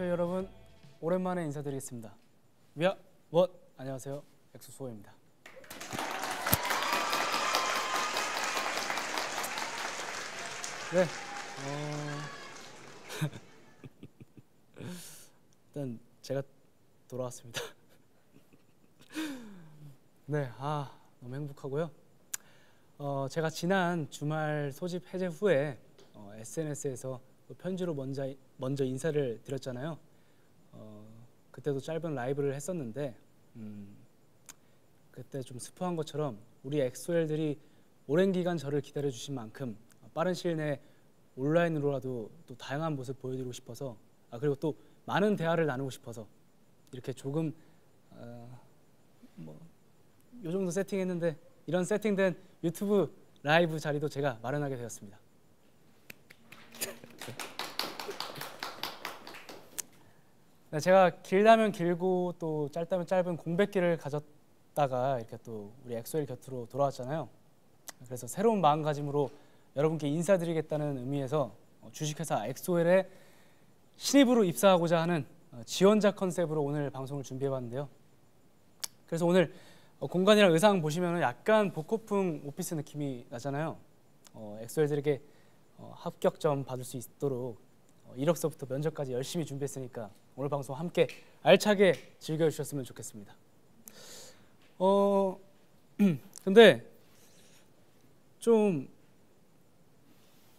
엑소의 여러분, 오랜만에 인사드리겠습니다. 위아 원 안녕하세요, 엑소 수호입니다. 네, 일단 제가 돌아왔습니다. 네, 너무 행복하고요. 제가 지난 주말 소집 해제 후에 SNS에서 편지로 먼저 인사를 드렸잖아요. 그때도 짧은 라이브를 했었는데 그때 좀 스포한 것처럼 우리 엑소엘들이 오랜 기간 저를 기다려주신 만큼 빠른 시일 내에 온라인으로라도 또 다양한 모습 보여드리고 싶어서 그리고 또 많은 대화를 나누고 싶어서 이렇게 조금 요 정도 세팅했는데 이런 세팅된 유튜브 라이브 자리도 제가 마련하게 되었습니다. 네, 제가 길다면 길고 또 짧다면 짧은 공백기를 가졌다가 이렇게 또 우리 엑소엘 곁으로 돌아왔잖아요. 그래서 새로운 마음가짐으로 여러분께 인사드리겠다는 의미에서 주식회사 엑소엘에 신입으로 입사하고자 하는 지원자 컨셉으로 오늘 방송을 준비해봤는데요. 그래서 오늘 공간이랑 의상 보시면 약간 복고풍 오피스 느낌이 나잖아요. 엑소엘들에게 합격점 받을 수 있도록 이력서부터 면접까지 열심히 준비했으니까 오늘 방송 함께 알차게 즐겨주셨으면 좋겠습니다. 근데 좀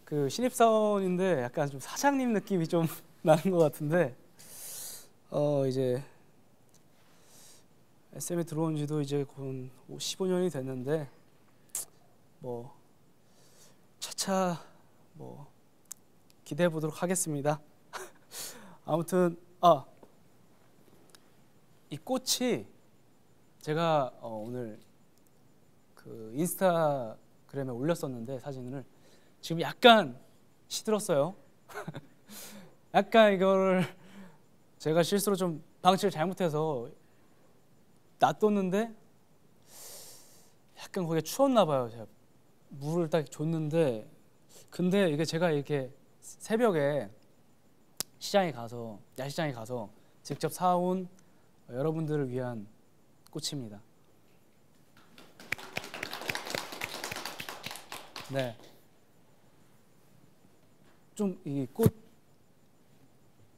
그 신입사원인데 약간 좀 사장님 느낌이 좀 나는 것 같은데 이제 SM에 들어온 지도 이제 곧 15년이 됐는데 차차 기대해 보도록 하겠습니다. 아무튼 이 꽃이 제가 오늘 그 인스타그램에 올렸었는데 사진을 지금 약간 시들었어요. 약간 이거를 제가 실수로 좀 방치를 잘못해서 놔뒀는데 약간 거기에 추웠나 봐요. 제가 물을 딱 줬는데 근데 이게 제가 이렇게 새벽에 야시장에 가서 직접 사온 여러분들을 위한 꽃입니다. 네, 좀 이 꽃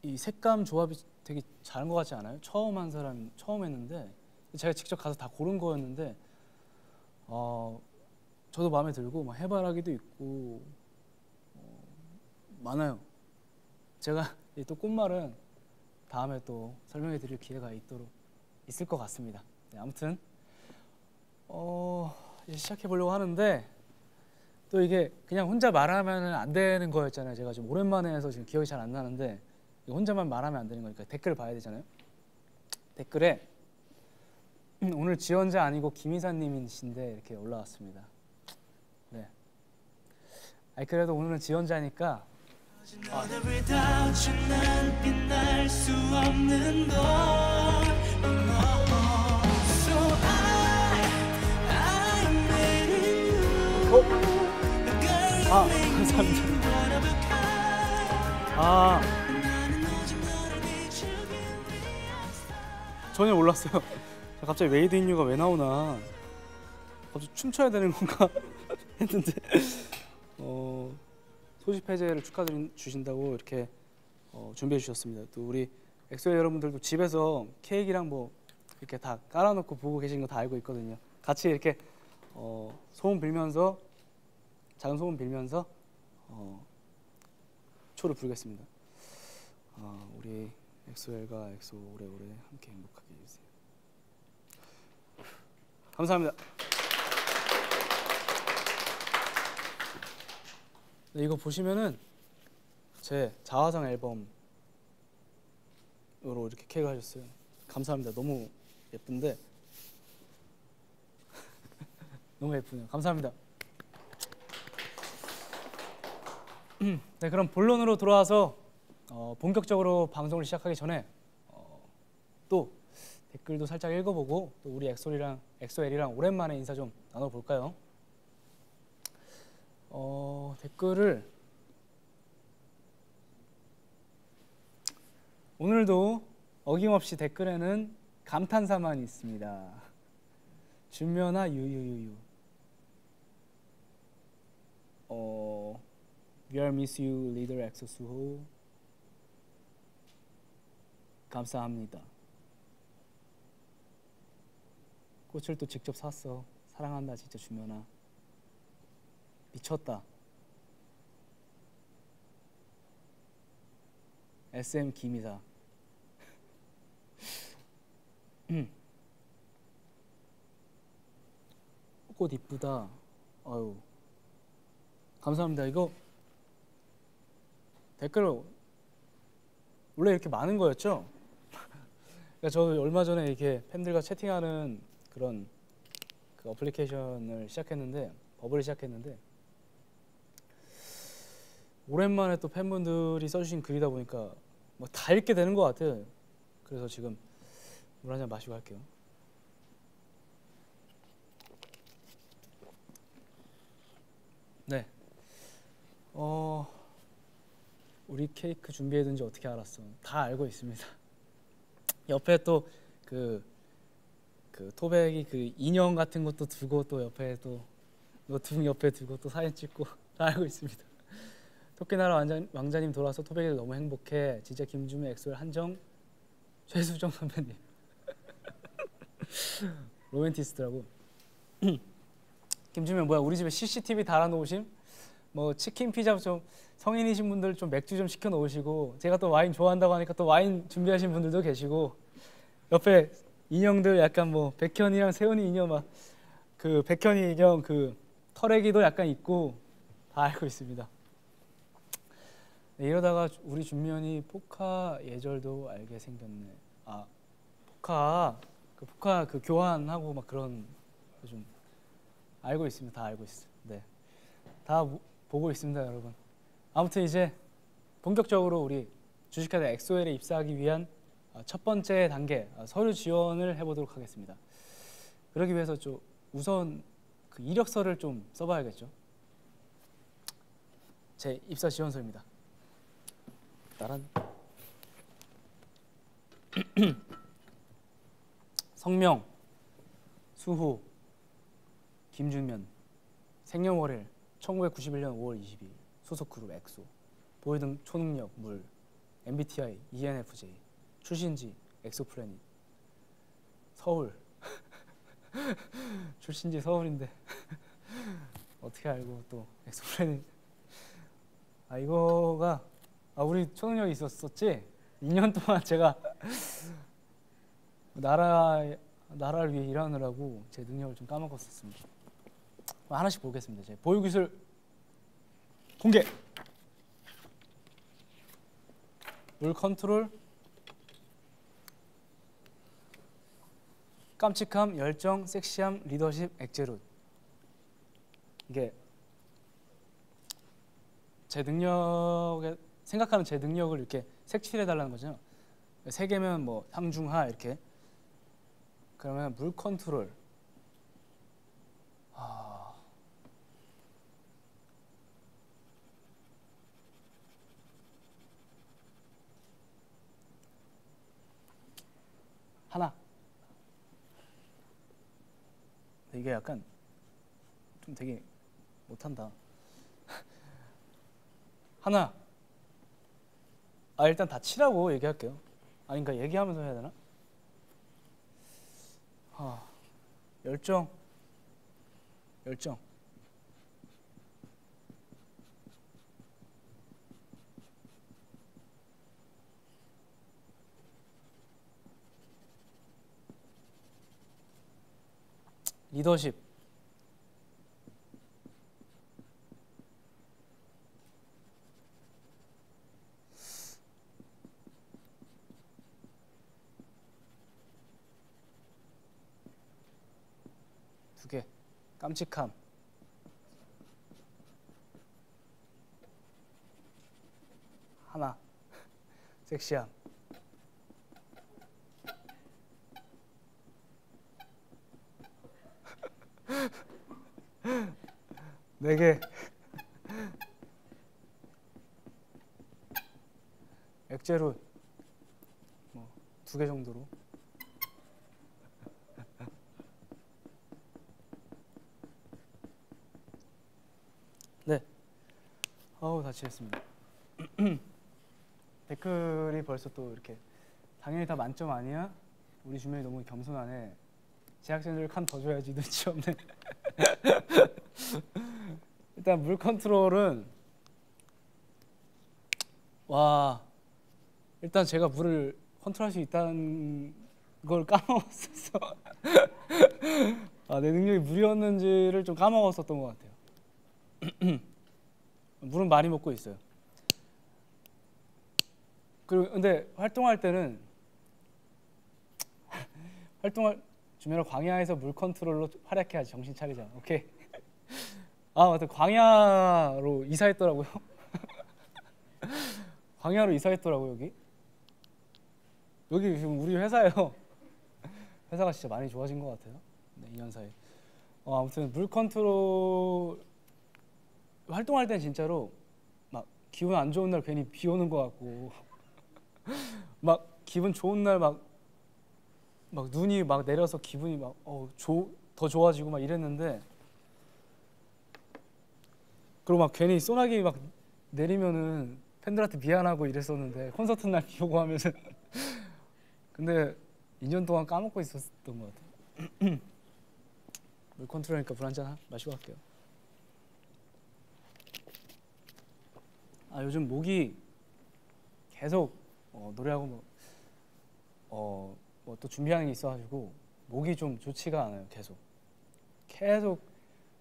이 색감 조합이 되게 잘한 것 같지 않아요? 처음 했는데 제가 직접 가서 다 고른 거였는데 저도 마음에 들고 해바라기도 있고 많아요. 제가 또 꽃말은 다음에 또 설명해 드릴 기회가 있을 것 같습니다. 네, 아무튼 이제 시작해 보려고 하는데 또 이게 그냥 혼자 말하면 안 되는 거였잖아요. 제가 지금 오랜만에 해서 지금 기억이 잘 안 나는데 혼자만 말하면 안 되는 거니까 댓글을 봐야 되잖아요. 댓글에 오늘 지원자 아니고 김이사님이신데 이렇게 올라왔습니다. 네. 그래도 오늘은 지원자니까 감사합니다. 전혀 몰랐어요. 갑자기 메이드 인 유가 왜 나오나, 갑자기 춤춰야 되는 건가 했는데 소집 해제를 축하해 주신다고 이렇게 준비해 주셨습니다. 또 우리 엑소엘 여러분들도 집에서 케이크랑 이렇게 다 깔아놓고 보고 계신 거 다 알고 있거든요. 같이 이렇게 소원 빌면서, 작은 소원 빌면서 초를 부르겠습니다. 우리 엑소엘과 엑소 오래오래 함께 행복하게 해주세요. 감사합니다. 네, 이거 보시면은 제 자화상 앨범으로 이렇게 케이크 하셨어요. 감사합니다. 너무 예쁜데 너무 예쁘네요. 감사합니다. 네, 그럼 본론으로 돌아와서 본격적으로 방송을 시작하기 전에 또 댓글도 살짝 읽어보고 또 우리 엑소엘이랑 오랜만에 인사 좀 나눠볼까요? 댓글을 오늘도 어김없이 댓글에는 감탄사만 있습니다. 준면아 유유유유. We are miss you, leader 엑소 수호. 감사합니다. 꽃을 또 직접 샀어. 사랑한다 진짜 준면아. 미쳤다. SM 김이사. 꽃 이쁘다. 아유 감사합니다. 이거 댓글 원래 이렇게 많은 거였죠? 그러니까 저 얼마 전에 이렇게 팬들과 채팅하는 그런 그 어플리케이션을 시작했는데, 버블을 시작했는데 오랜만에 또 팬분들이 써주신 글이다 보니까 뭐 다 읽게 되는 것 같아요. 그래서 지금 물 한 잔 마시고 할게요. 네. 우리 케이크 준비해둔지 어떻게 알았어? 다 알고 있습니다. 옆에 또 그 토백이 그 인형 같은 것도 두고 또 옆에 또 노트북 옆에 두고 또 사진 찍고 다 알고 있습니다. 토끼나라 왕자님 돌아와서 토백이도 너무 행복해. 진짜 김주미, 엑소엘, 한정, 최수정 선배님. 로맨티스트라고. 김주미 뭐야? 우리 집에 CCTV 달아놓으심? 뭐 치킨, 피자 좀 성인이신 분들 좀 맥주 좀 시켜 놓으시고, 제가 또 와인 좋아한다고 하니까 또 와인 준비하신 분들도 계시고, 옆에 인형들 약간 뭐 백현이랑 세훈이 인형 막 그 백현이 인형 그 털애기도 약간 있고 다 알고 있습니다. 네, 이러다가 우리 준면이 포카 예절도 알게 생겼네. 아 포카 그 교환하고 막 그런 거 좀 알고 있습니다. 다 알고 있어요. 네, 다 보고 있습니다, 여러분. 아무튼 이제 본격적으로 우리 주식회사 엑소엘에 입사하기 위한 첫 번째 단계 서류 지원을 해보도록 하겠습니다. 그러기 위해서 좀 우선 그 이력서를 좀 써봐야겠죠. 제 입사 지원서입니다. 따란. 성명, 수후, 김준면, 생년월일 1991년 5월 22일, 소속 그룹 엑소, 보여준 초능력 물, MBTI ENFJ, 출신지 엑소플래닛, 서울. 출신지 서울인데 어떻게 알고 또 엑소플래닛. 이거가 우리 초능력이 있었었지. 2년 동안 제가 나라를 위해 일하느라고 제 능력을 좀 까먹었었습니다. 하나씩 보겠습니다. 제 보유기술 공개. 물 컨트롤, 깜찍함, 열정, 섹시함, 리더십, 엑제룻. 이게 제 능력에 생각하는 제 능력을 이렇게 색칠해 달라는 거죠. 3개면 뭐 상중하 이렇게. 그러면 물 컨트롤. 하나. 이게 약간 좀 되게 못한다. 하나. 일단 다 치라고 얘기할게요. 아닌가, 얘기하면서 해야 되나? 열정. 리더십. 두 개. 깜찍함. 하나. 섹시함. 네 개. 엑제룻. 2개 정도로. 네. 아우 다 치웠습니다. 댓글이 벌써 또 이렇게 당연히 다 만점 아니야? 우리 주변이 너무 겸손하네. 재학생들 칸 더 줘야지 눈치 없네. 일단 물 컨트롤은 와 일단 제가 물을 컨트롤할 수 있다는 걸 까먹었었어. 아, 내 능력이 물이었는지를 좀 까먹었었던 것 같아요. 물은 많이 먹고 있어요. 그리고 근데 활동할 때는 주면은 광야에서 물 컨트롤로 활약해야지 정신 차리자. 오케이. 아 맞다. 광야로 이사했더라고요. 광야로 이사했더라고요 여기. 여기 지금 우리 회사예요. 회사가 진짜 많이 좋아진 것 같아요. 네, 2년 사이. 아무튼 물 컨트롤 활동할 땐 진짜로 막 기분 안 좋은 날 괜히 비 오는 것 같고 막 기분 좋은 날 막 눈이 막 내려서 기분이 막 더 좋아지고 막 이랬는데 그리고 막 괜히 소나기 막 내리면은 팬들한테 미안하고 이랬었는데 콘서트 날 비 오고 하면은 근데 2년 동안 까먹고 있었던 것 같아요. 물 컨트롤하니까 물 한잔 마시고 갈게요. 아 요즘 목이 계속 노래하고 뭐 또 준비하는 게 있어가지고 목이 좀 좋지가 않아요. 계속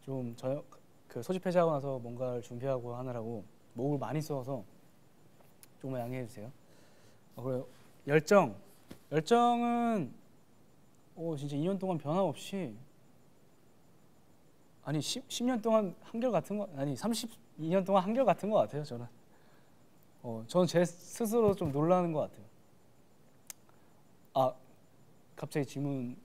좀 그 소집 해제하고 나서 뭔가를 준비하고 하느라고 목을 많이 써서 조금만 양해해 주세요. 그리고 열정은 진짜 2년 동안 변함없이 아니 10년 동안 한결같은 거 아니 32년 동안 한결같은 것 같아요. 저는 제 스스로 좀 놀라는 것 같아요. 갑자기 질문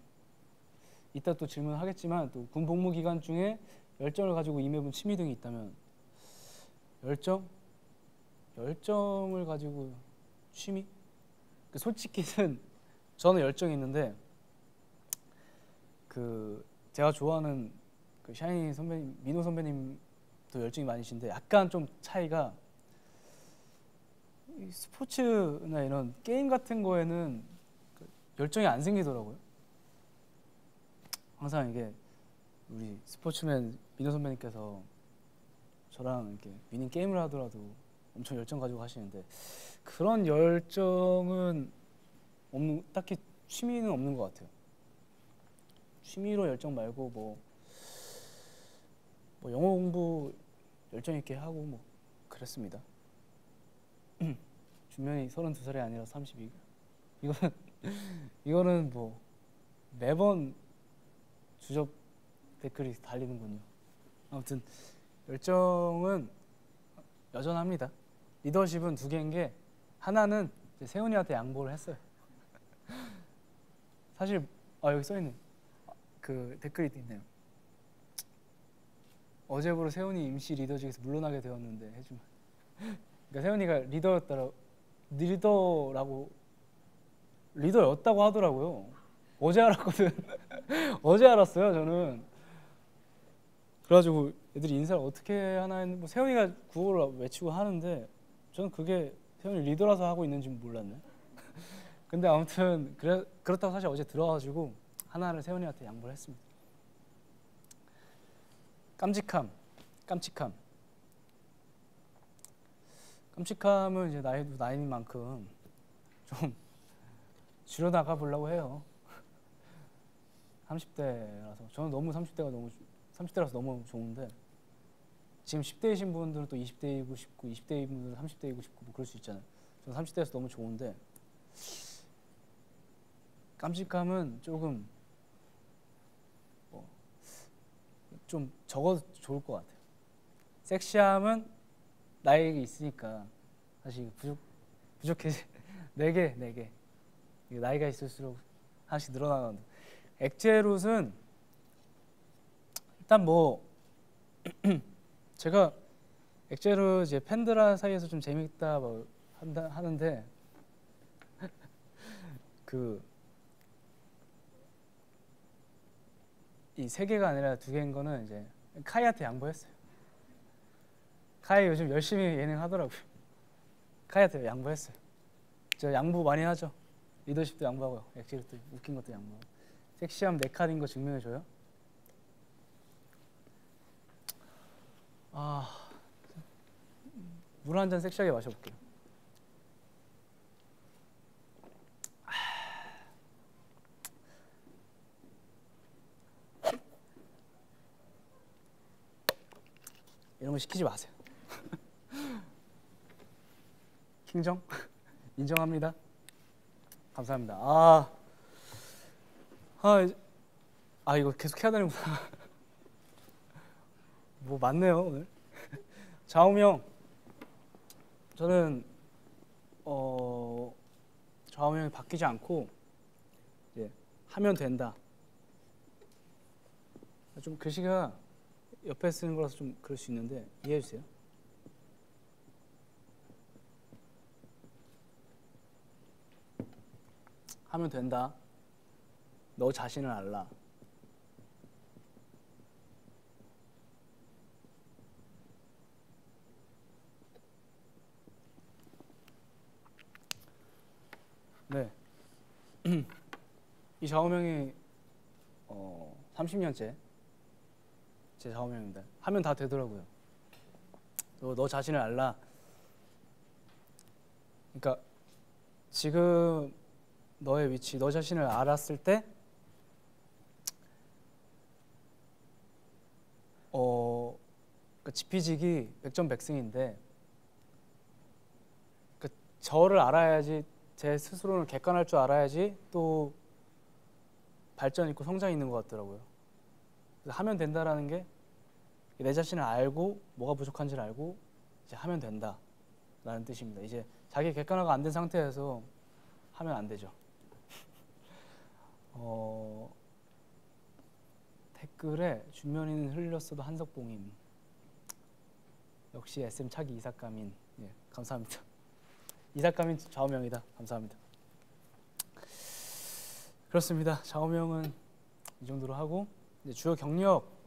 이따 또 질문하겠지만 또 군 복무 기간 중에 열정을 가지고 임해본 취미 등이 있다면 열정을 가지고 취미? 솔직히는 저는 열정이 있는데 제가 좋아하는 샤이니 선배님, 민호 선배님도 열정이 많으신데 약간 좀 차이가 스포츠나 이런 게임 같은 거에는 열정이 안 생기더라고요. 항상 이게 우리 스포츠맨 민호 선배님께서 저랑 이렇게 위닝 게임을 하더라도 엄청 열정 가지고 하시는데 그런 열정은 딱히 취미는 없는 것 같아요. 취미로 열정 말고 뭐 영어 공부 열정 있게 하고 뭐 그랬습니다. 준면이 32살이 아니라 32. 이거는 뭐 매번 주접 댓글이 달리는군요. 아무튼 열정은 여전합니다. 리더십은 2개인 게 하나는 세훈이한테 양보를 했어요. 사실 여기 써있네. 그 댓글이 있네요. 어제부로 세훈이 임시 리더직에서 물러나게 되었는데 해주면. 그러니까 세훈이가 리더였다고 하더라고요. 어제 알았거든. 어제 알았어요 저는. 그래가지고 애들이 인사를 어떻게 하나 했는데 세훈이가 구호를 외치고 하는데 저는 그게 세훈이 리더라서 하고 있는지 몰랐네. 근데 아무튼 그렇다고 사실 어제 들어가지고 하나를 세훈이한테 양보를 했습니다. 깜찍함은 이제 나이도 나이인 만큼 좀 줄여나가 보려고 해요. 30대라서 저는 너무 30대라서 너무 좋은데 지금 10대이신 분들은 또 20대이고 싶고 20대인 분들은 30대이고 싶고 뭐 그럴 수 있잖아요. 저는 30대라서 너무 좋은데 깜찍함은 조금 좀 적어도 좋을 것 같아요. 섹시함은 나에게 있으니까 사실 부족해지. 4개 나이가 있을수록 하나씩 늘어나는데 엑제룻은 일단 뭐 제가 엑제룻 이제 팬들 사이에서 좀 재밌다 뭐 하는데 이 세 개가 아니라 두 개인 거는 이제 카이한테 양보했어요. 카이 요즘 열심히 예능 하더라고요. 카이한테 양보했어요. 저 양보 많이 하죠. 리더십도 양보하고요. 액질도 웃긴 것도 양보하고. 섹시함 내 카드인 거 증명해줘요. 물 한 잔 섹시하게 마셔볼게요. 이런 거 시키지 마세요. 킹정? 인정합니다. 감사합니다. 이거 계속 해야 되는구나. 뭐 많네요 오늘. 자웅이 형, 저는 자웅이 형이 바뀌지 않고 이제 하면 된다. 좀 글씨가 옆에 쓰는 거라서 좀 그럴 수 있는데 이해해 주세요. 하면 된다. 너 자신을 알라. 네. 이 좌우명이 30년째 제 좌우명입니다. 하면 다 되더라고요. 너 자신을 알라. 그러니까 지금 너의 위치, 너 자신을 알았을 때 그러니까 지피지기 백전백승인데 그러니까 저를 알아야지, 제 스스로를 객관할 줄 알아야지 또 발전 있고 성장이 있는 것 같더라고요. 그래서 하면 된다라는 게 내 자신을 알고 뭐가 부족한지를 알고 이제 하면 된다라는 뜻입니다. 이제 자기 객관화가 안 된 상태에서 하면 안 되죠. 댓글에 준면이는 흘렸어도 한석봉임. 역시 SM 차기 이삭가민. 예, 감사합니다. 이삭가민 좌우명이다. 감사합니다. 그렇습니다. 좌우명은 이 정도로 하고 이제 주요 경력.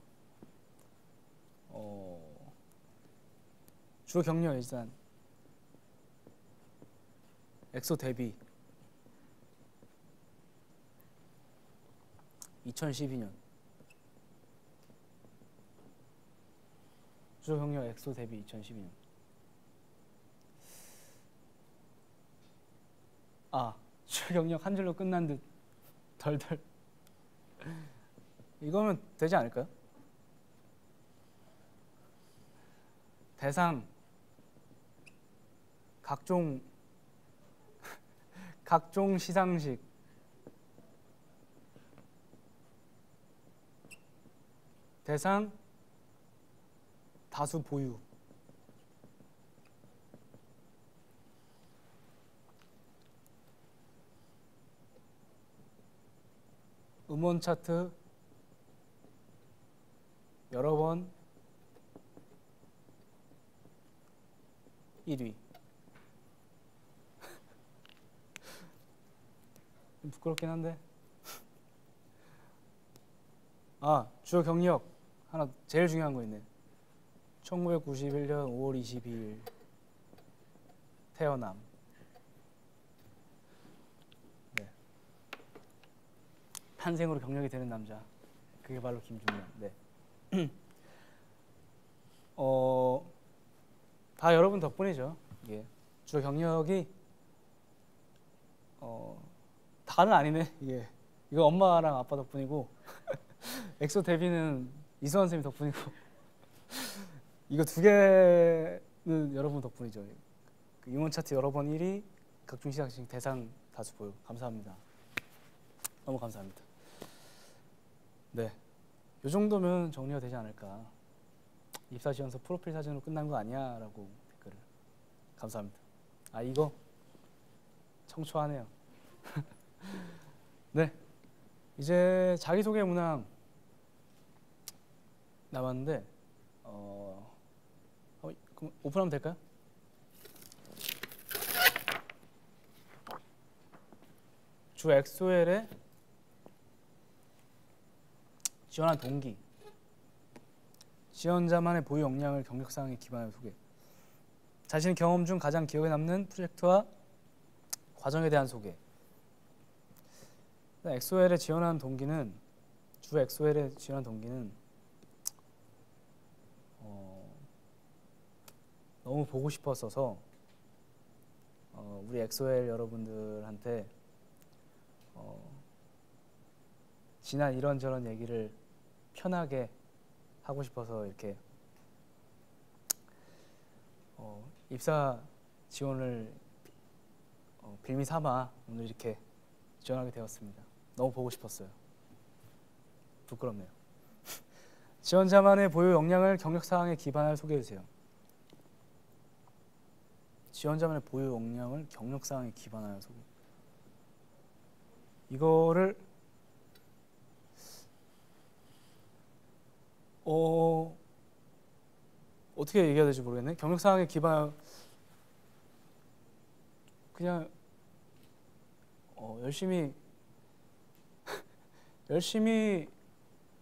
주요 경력 일단 엑소 데뷔 2012년. 주요 경력 엑소 데뷔 2012년. 주요 경력 한 줄로 끝난 듯 덜덜. 이거면 되지 않을까요? 대상 각종 시상식 대상 다수 보유. 음원 차트 여러 번 1위. 좀 부끄럽긴 한데. 주요 경력 하나 제일 중요한 거 있네. 1991년 5월 22일 태어남. 네. 탄생으로 경력이 되는 남자. 그게 바로 김중현. 네. 다 여러분 덕분이죠. 이게 주요 경력이 다는 아니네. 이거 엄마랑 아빠 덕분이고 엑소 데뷔는 이수환 쌤이 덕분이고 이거 두 개는 여러분 덕분이죠. 그 음원 차트 여러 번 1위, 각종 시상식 대상 다수 보유. 감사합니다. 너무 감사합니다. 네, 이 정도면 정리가 되지 않을까. 입사 지원서 프로필 사진으로 끝난 거 아니야? 라고 댓글을. 감사합니다. 이거 청초하네요. 네, 이제 자기소개 문항 남았는데 그럼 오픈하면 될까요? 주 엑소엘에 지원한 동기, 지원자만의 보유 역량을 경력사항에 기반하여 소개, 자신의 경험 중 가장 기억에 남는 프로젝트와 과정에 대한 소개. 엑소엘에 지원한 동기는, 주 엑소엘에 지원한 동기는 너무 보고 싶었어서 우리 엑소엘 여러분들한테 지난 이런저런 얘기를 편하게 하고 싶어서 이렇게 입사 지원을 빌미 삼아 오늘 이렇게 지원하게 되었습니다. 너무 보고 싶었어요. 부끄럽네요. 지원자만의 보유 역량을 경력사항에 기반하여 소개해주세요. 지원자만의 보유 역량을 경력사항에 기반하여 소개. 이거를 어떻게 얘기해야 될지 모르겠네. 경력사항에 기반하여 그냥 열심히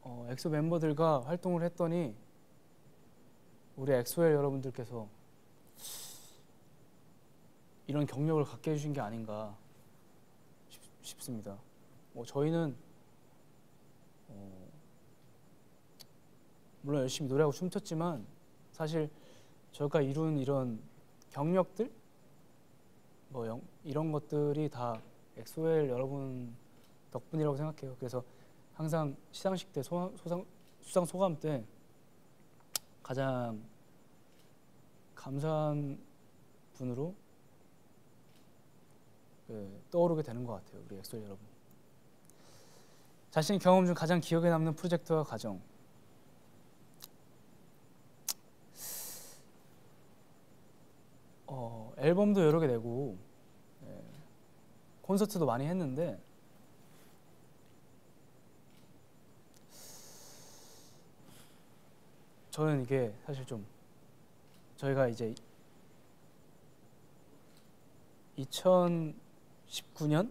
엑소 멤버들과 활동을 했더니 우리 엑소엘 여러분들께서 이런 경력을 갖게 해주신 게 아닌가 싶습니다. 저희는 물론 열심히 노래하고 춤췄지만 사실 저희가 이룬 이런 경력들 이런 것들이 다 엑소엘 여러분 덕분이라고 생각해요. 그래서 항상 시상식 때 수상 소감 때 가장 감사한 분으로 떠오르게 되는 것 같아요. 우리 엑소엘 여러분. 자신의 경험 중 가장 기억에 남는 프로젝트와 과정. 앨범도 여러 개 내고 콘서트도 많이 했는데 저는 이게 사실 좀 저희가 이제 2019년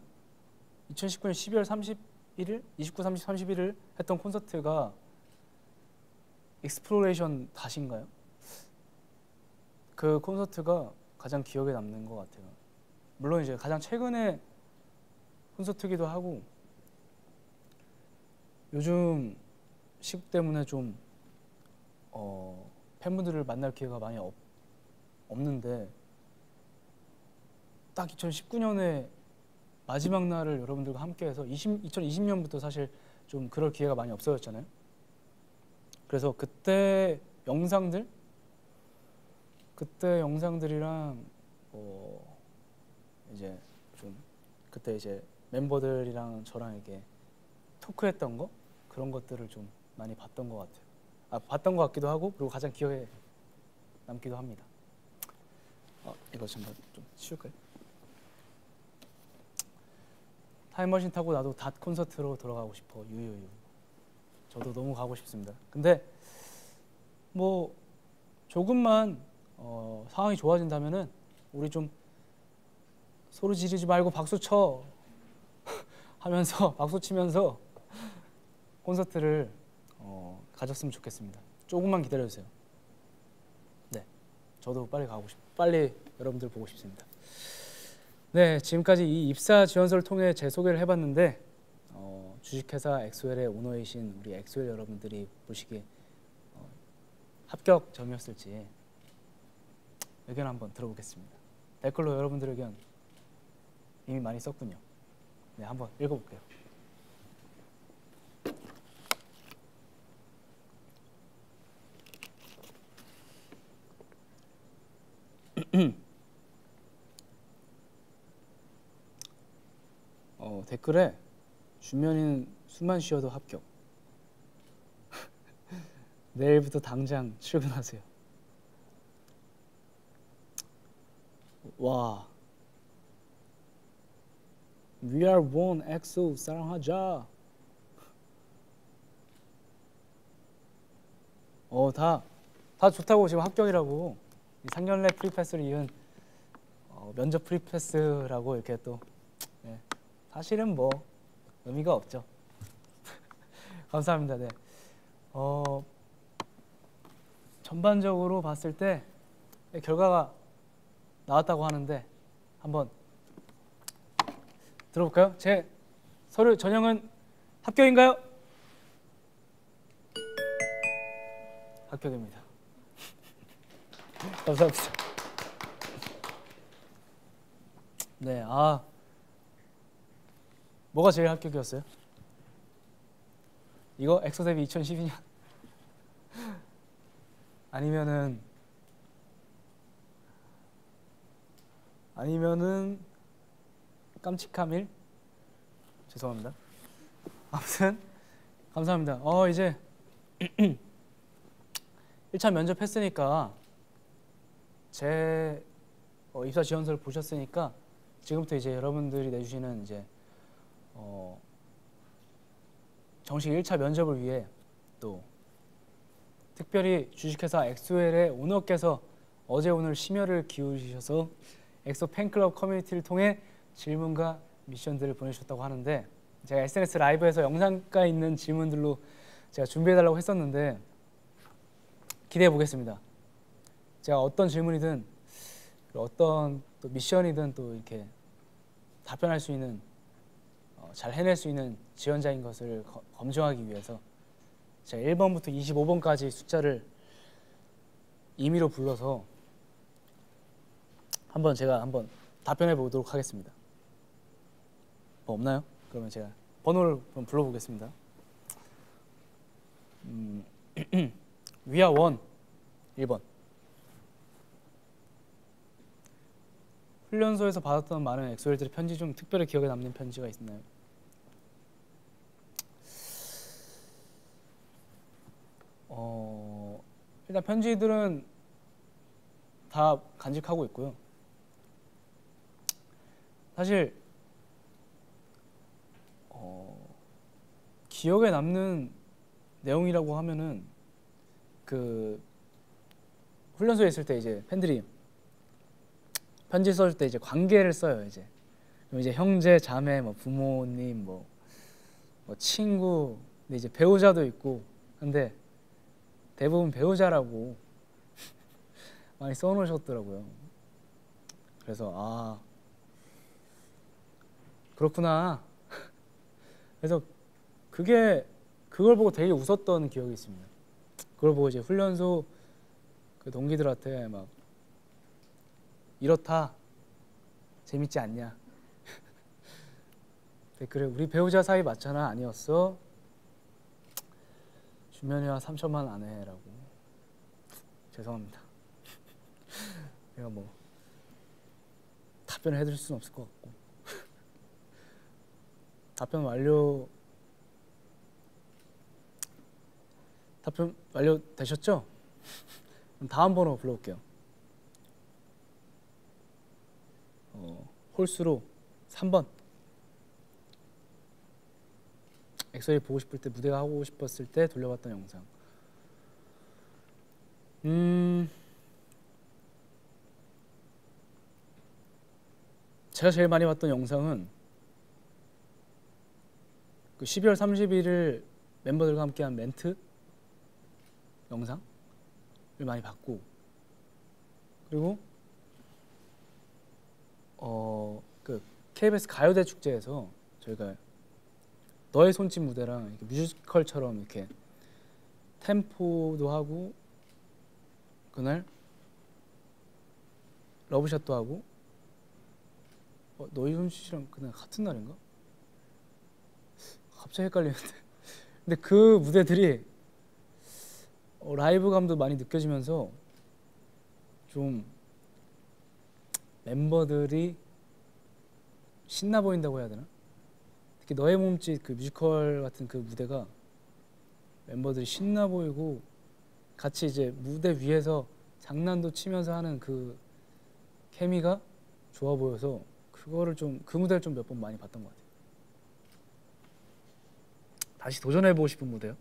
12월 31일, 29, 30, 31일 했던 콘서트가 익스플로레이션 다시인가요? 그 콘서트가 가장 기억에 남는 것 같아요. 물론 이제 가장 최근에 콘서트기도 하고 요즘 시국 때문에 좀 팬분들을 만날 기회가 많이 없는데 딱 2019년에 마지막 날을 여러분들과 함께해서 2020년부터 사실 좀 그럴 기회가 많이 없어졌잖아요. 그래서 그때 영상들이랑 이제 좀 그때 이제 멤버들이랑 저랑 이렇게 토크했던 거 그런 것들을 좀 많이 봤던 것 같아요. 봤던 것 같기도 하고 그리고 가장 기억에 남기도 합니다. 이거 좀 치울까요? 타임머신 타고 나도 닷 콘서트로 돌아가고 싶어. 유유유. 저도 너무 가고 싶습니다. 근데 뭐 조금만 상황이 좋아진다면은 우리 좀 소리 지르지 말고 박수 쳐 하면서 박수 치면서 콘서트를 가졌으면 좋겠습니다. 조금만 기다려주세요. 네, 저도 빨리 여러분들 보고 싶습니다. 네, 지금까지 이 입사 지원서를 통해 제 소개를 해봤는데 주식회사 엑소엘의 오너이신 우리 엑소엘 여러분들이 보시기에 합격점이었을지 의견 한번 들어보겠습니다. 댓글로 여러분들 의견 이미 많이 썼군요. 네, 한번 읽어볼게요. 댓글에 주면이는 숨만 쉬어도 합격. 내일부터 당장 출근하세요. 와. We are one, 엑소 사랑하자. 다 좋다고 지금 합격이라고. 상견례 프리패스를 이은 면접 프리패스라고 이렇게 또 사실은 뭐 의미가 없죠. 감사합니다. 네. 전반적으로 봤을 때 결과가 나왔다고 하는데 한번 들어볼까요? 제 서류 전형은 합격인가요? 합격입니다. 감사합니다. 네, 뭐가 제일 합격이었어요? 이거 엑소데뷔 2012년 아니면은 깜찍함 1? 죄송합니다. 아무튼 감사합니다. 이제 1차 면접 했으니까 제 입사 지원서를 보셨으니까 지금부터 이제 여러분들이 내주시는 이제 정식 1차 면접을 위해 또 특별히 주식회사 엑소엘의 오너께서 어제 오늘 심혈을 기울이셔서 엑소 팬클럽 커뮤니티를 통해 질문과 미션들을 보내주셨다고 하는데 제가 SNS 라이브에서 영상가 있는 질문들로 제가 준비해달라고 했었는데 기대해 보겠습니다. 제가 어떤 질문이든 어떤 또 미션이든 또 이렇게 답변할 수 있는 잘 해낼 수 있는 지원자인 것을 검증하기 위해서 제가 1번부터 25번까지 숫자를 임의로 불러서 제가 한번 답변해 보도록 하겠습니다. 뭐 없나요? 그러면 제가 번호를 한번 불러보겠습니다. 위아원 1번. 훈련소에서 받았던 많은 엑소엘들의 편지 중 특별히 기억에 남는 편지가 있나요? 일단 편지들은 다 간직하고 있고요. 사실 기억에 남는 내용이라고 하면은 그 훈련소에 있을 때 이제 팬들이 편지 써줄 때 이제 관계를 써요. 그럼 이제 형제, 자매, 뭐 부모님, 뭐 친구, 근데 이제 배우자도 있고, 근데 대부분 배우자라고 많이 써놓으셨더라고요. 그래서 그렇구나. 그래서 그걸 보고 되게 웃었던 기억이 있습니다. 그걸 보고 이제 훈련소 그 동기들한테 막 이렇다 재밌지 않냐 댓글에 우리 배우자 사이 맞잖아 아니었어 주면이와 3천만 안 해라고. 죄송합니다. 제가 뭐 답변을 해드릴 수는 없을 것 같고 답변 완료되셨죠? 그럼 다음 번호 불러볼게요. 홀수로 3번. 엑소엘 보고 싶을 때 무대가 하고 싶었을 때 돌려봤던 영상. 제가 제일 많이 봤던 영상은 그 12월 31일 멤버들과 함께한 멘트 영상을 많이 봤고, 그리고 그 KBS 가요대 축제에서 저희가 너의 손짓 무대랑 이렇게 뮤지컬처럼 이렇게 템포도 하고 그날 러브샷도 하고 너의 손짓이랑 그날 같은 날인가? 갑자기 헷갈리는데 근데 그 무대들이 라이브감도 많이 느껴지면서 좀 멤버들이 신나 보인다고 해야 되나? 특히 너의 몸짓 그 뮤지컬 같은 그 무대가 멤버들이 신나 보이고 같이 이제 무대 위에서 장난도 치면서 하는 그 케미가 좋아 보여서 그거를 좀 그 무대를 좀 몇 번 많이 봤던 것 같아요. 다시 도전해보고 싶은 무대요?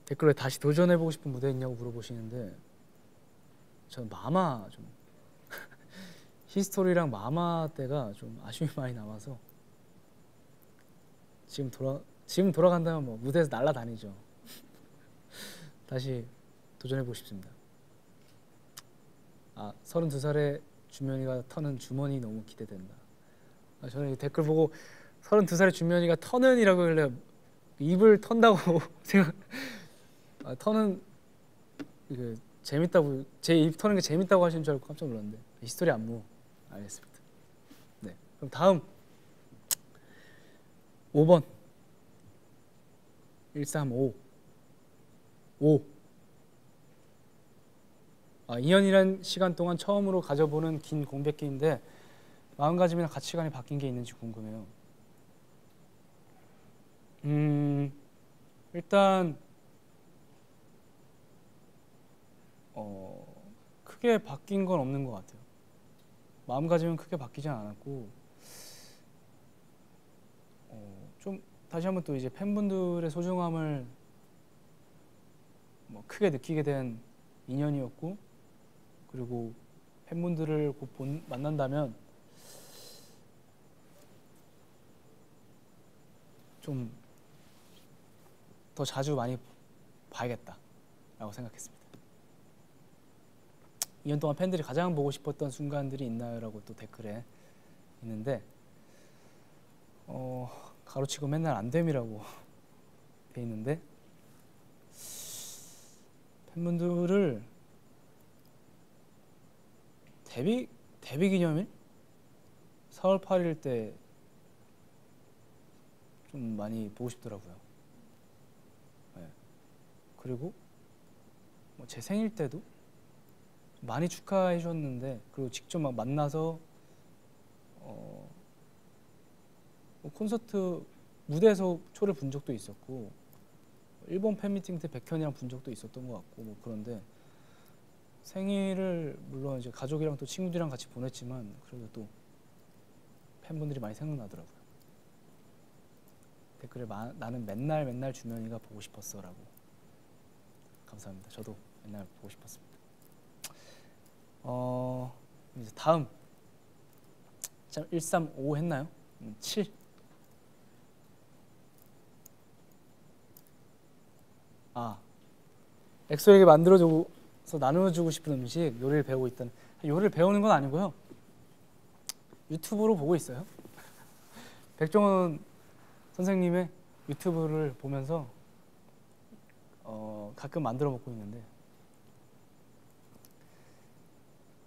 댓글에 다시 도전해보고 싶은 무대 있냐고 물어보시는데 저는 마마 좀 히스토리랑 마마 때가 좀 아쉬움이 많이 남아서 지금 돌아간다면 뭐 무대에서 날아다니죠. 다시 도전해보고 싶습니다. 32살에 준면이가 터는 주머니 너무 기대된다. 저는 이 댓글 보고 32살에 준면이가 터는이라고 하길래 입을 턴다고 생각. 터는 그 재밌다고, 제 입 터는 게 재밌다고 하시는 줄 알고 깜짝 놀랐는데 히스토리 안무. 알겠습니다. 네, 그럼 다음 5번 135 5. 2년이란 시간 동안 처음으로 가져보는 긴 공백기인데 마음가짐이나 가치관이 바뀐 게 있는지 궁금해요. 일단 크게 바뀐 건 없는 것 같아요. 마음가짐은 크게 바뀌지 않았고 좀 다시 한번 또 이제 팬분들의 소중함을 뭐 크게 느끼게 된 인연이었고, 그리고 팬분들을 곧 만난다면 좀 더 자주 많이 봐야겠다라고 생각했습니다. 2년 동안 팬들이 가장 보고 싶었던 순간들이 있나요? 라고 또 댓글에 있는데 가로치고 맨날 안됨이라고 돼 있는데, 팬분들을 데뷔 기념일 4월 8일 때 좀 많이 보고 싶더라고요. 네. 그리고 뭐 제 생일 때도 많이 축하해 주셨는데, 그리고 직접 막 만나서 뭐 콘서트 무대에서 초를 분 적도 있었고, 일본 팬미팅 때 백현이랑 분 적도 있었던 것 같고, 뭐 그런데 생일을 물론 이제 가족이랑 또 친구들이랑 같이 보냈지만 그래도 또 팬분들이 많이 생각나더라고요. 댓글에 나는 맨날 주면이가 보고 싶었어라고. 감사합니다. 저도 맨날 보고 싶었습니다. 이제 다음 135 했나요? 7. 엑소에게 만들어줘서 나눠주고 싶은 음식, 요리를 배우고 있다는. 요리를 배우는 건 아니고요, 유튜브로 보고 있어요. 백종원 선생님의 유튜브를 보면서 가끔 만들어 먹고 있는데,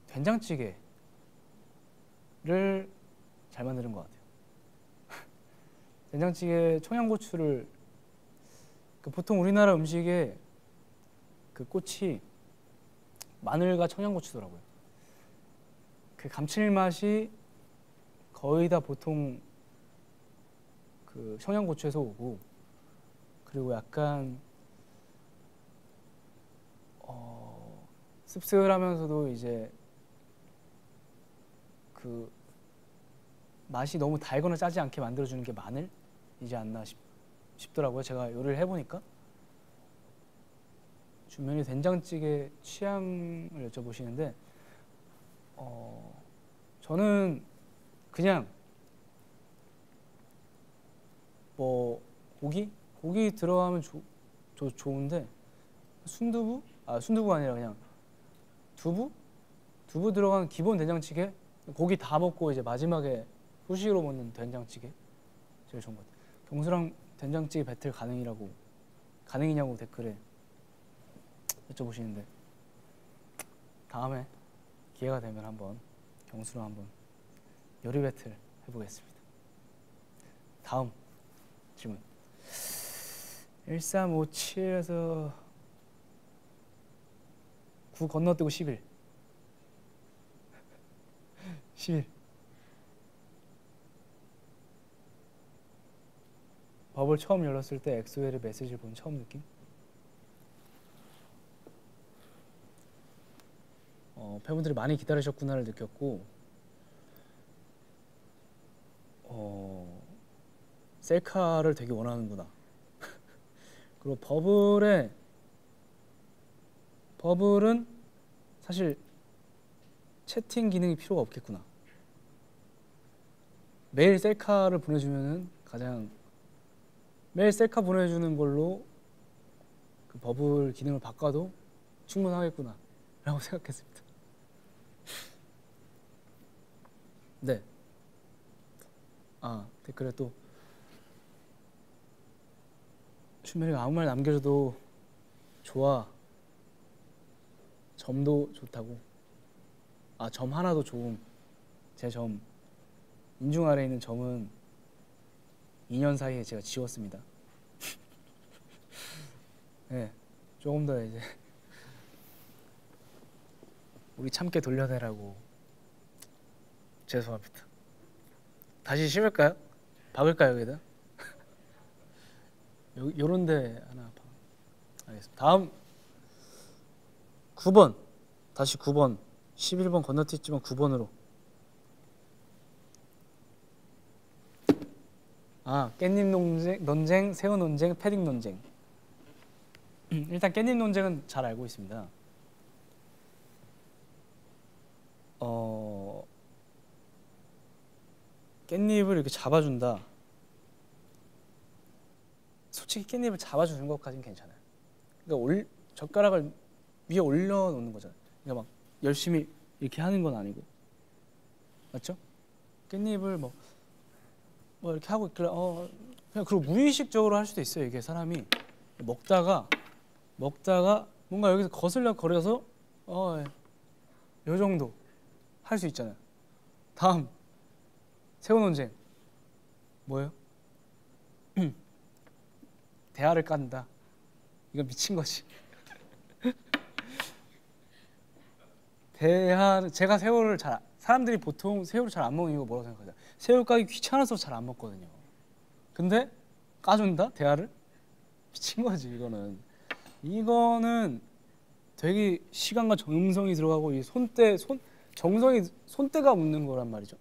된장찌개를 잘 만드는 것 같아요. 된장찌개 청양고추를, 보통 우리나라 음식에 그 꽃이 마늘과 청양고추더라고요. 그 감칠맛이 거의 다 보통 그 청양고추에서 오고, 그리고 약간 씁쓸하면서도 이제 그 맛이 너무 달거나 짜지 않게 만들어주는 게 마늘이지 않나 싶더라고요. 제가 요리를 해보니까. 주면이 된장찌개 취향을 여쭤보시는데, 저는 그냥 뭐 고기 들어가면 좋은데, 순두부가 아니라 그냥 두부 들어간 기본 된장찌개, 고기 다 먹고 이제 마지막에 후식으로 먹는 된장찌개 제일 좋은 것 같아요. 경수랑 된장찌개 배틀 가능이냐고 댓글에 여쭤보시는데, 다음에 기회가 되면 한번 경수랑 한번 요리 배틀 해보겠습니다. 다음 질문. 1357에서 9 건너뛰고 11. 버블 처음 열었을 때 엑소엘의 메시지를 본 처음 느낌? 팬분들이 많이 기다리셨구나를 느꼈고, 셀카를 되게 원하는구나. 그리고 버블은 사실 채팅 기능이 필요가 없겠구나. 매일 셀카를 보내주면은 가장 매일 셀카 보내주는 걸로 그 버블 기능을 바꿔도 충분하겠구나 라고 생각했습니다. 네. 댓글에 또 춘면이가 아무 말 남겨줘도 좋아, 점도 좋다고. 점 하나도 좋음. 제 점 인중 아래에 있는 점은 2년 사이에 제가 지웠습니다. 네, 조금 더 이제 우리 참깨 돌려내라고. 죄송합니다. 다시 심을까요? 박을까요 여기다? 요런데 하나 봐. 알겠습니다. 다음 9번. 다시 9번. 11번 건너뛰었지만 9번으로. 깻잎 논쟁, 새우 논쟁, 패딩 논쟁. 일단 깻잎 논쟁은 잘 알고 있습니다. 깻잎을 이렇게 잡아준다. 솔직히 깻잎을 잡아주는 것까지는 괜찮아요. 그러니까 젓가락을 위에 올려놓는 거잖아요. 그러니까 막 열심히 이렇게 하는 건 아니고, 맞죠? 깻잎을 뭐 이렇게 하고 있길래 그냥 그리고 무의식적으로 할 수도 있어요. 이게 사람이 먹다가 뭔가 여기서 거슬려 거려서 요 정도 할 수 있잖아요. 다음 새우 논쟁 뭐예요? 대하를 깐다. 이거 미친 거지. 제가 사람들이 보통 새우를 잘 안 먹는 이유가 뭐라고 생각하세요? 새우 까기 귀찮아서 잘 안 먹거든요. 근데 까준다? 대하를? 미친 거지. 이거는 되게 시간과 정성이 들어가고 이 손때가 묻는 거란 말이죠.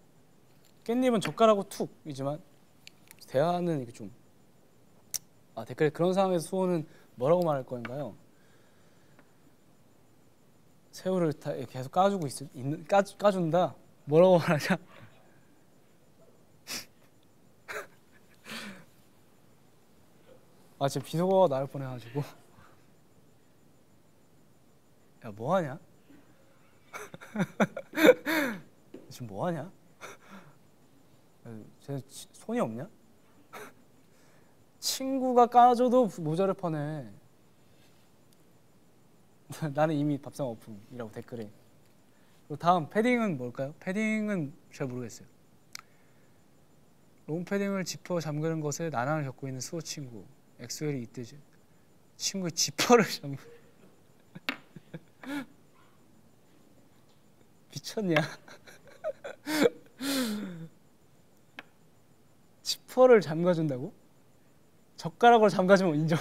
깻잎은 젓가락으로 툭이지만 대하는 이게 좀 댓글에 그런 상황에서 수호는 뭐라고 말할 건가요? 새우를 계속 까주고 까준다? 뭐라고 말하냐? 지금 비속어가 나올 뻔해가지고. 야, 뭐하냐? 지금 뭐하냐? 쟤 손이 없냐? 친구가 까줘도 모자를 퍼내. 나는 이미 밥상 오픈이라고 댓글에. 그리고 다음 패딩은 뭘까요? 패딩은 잘 모르겠어요. 롱 패딩을 지퍼 잠그는 것에 난항을 겪고 있는 수호 친구. 엑소엘이 이때지. 친구의 지퍼를 잠그. 미쳤냐? 지퍼를 잠가준다고? 젓가락으로 잠가주면 인정.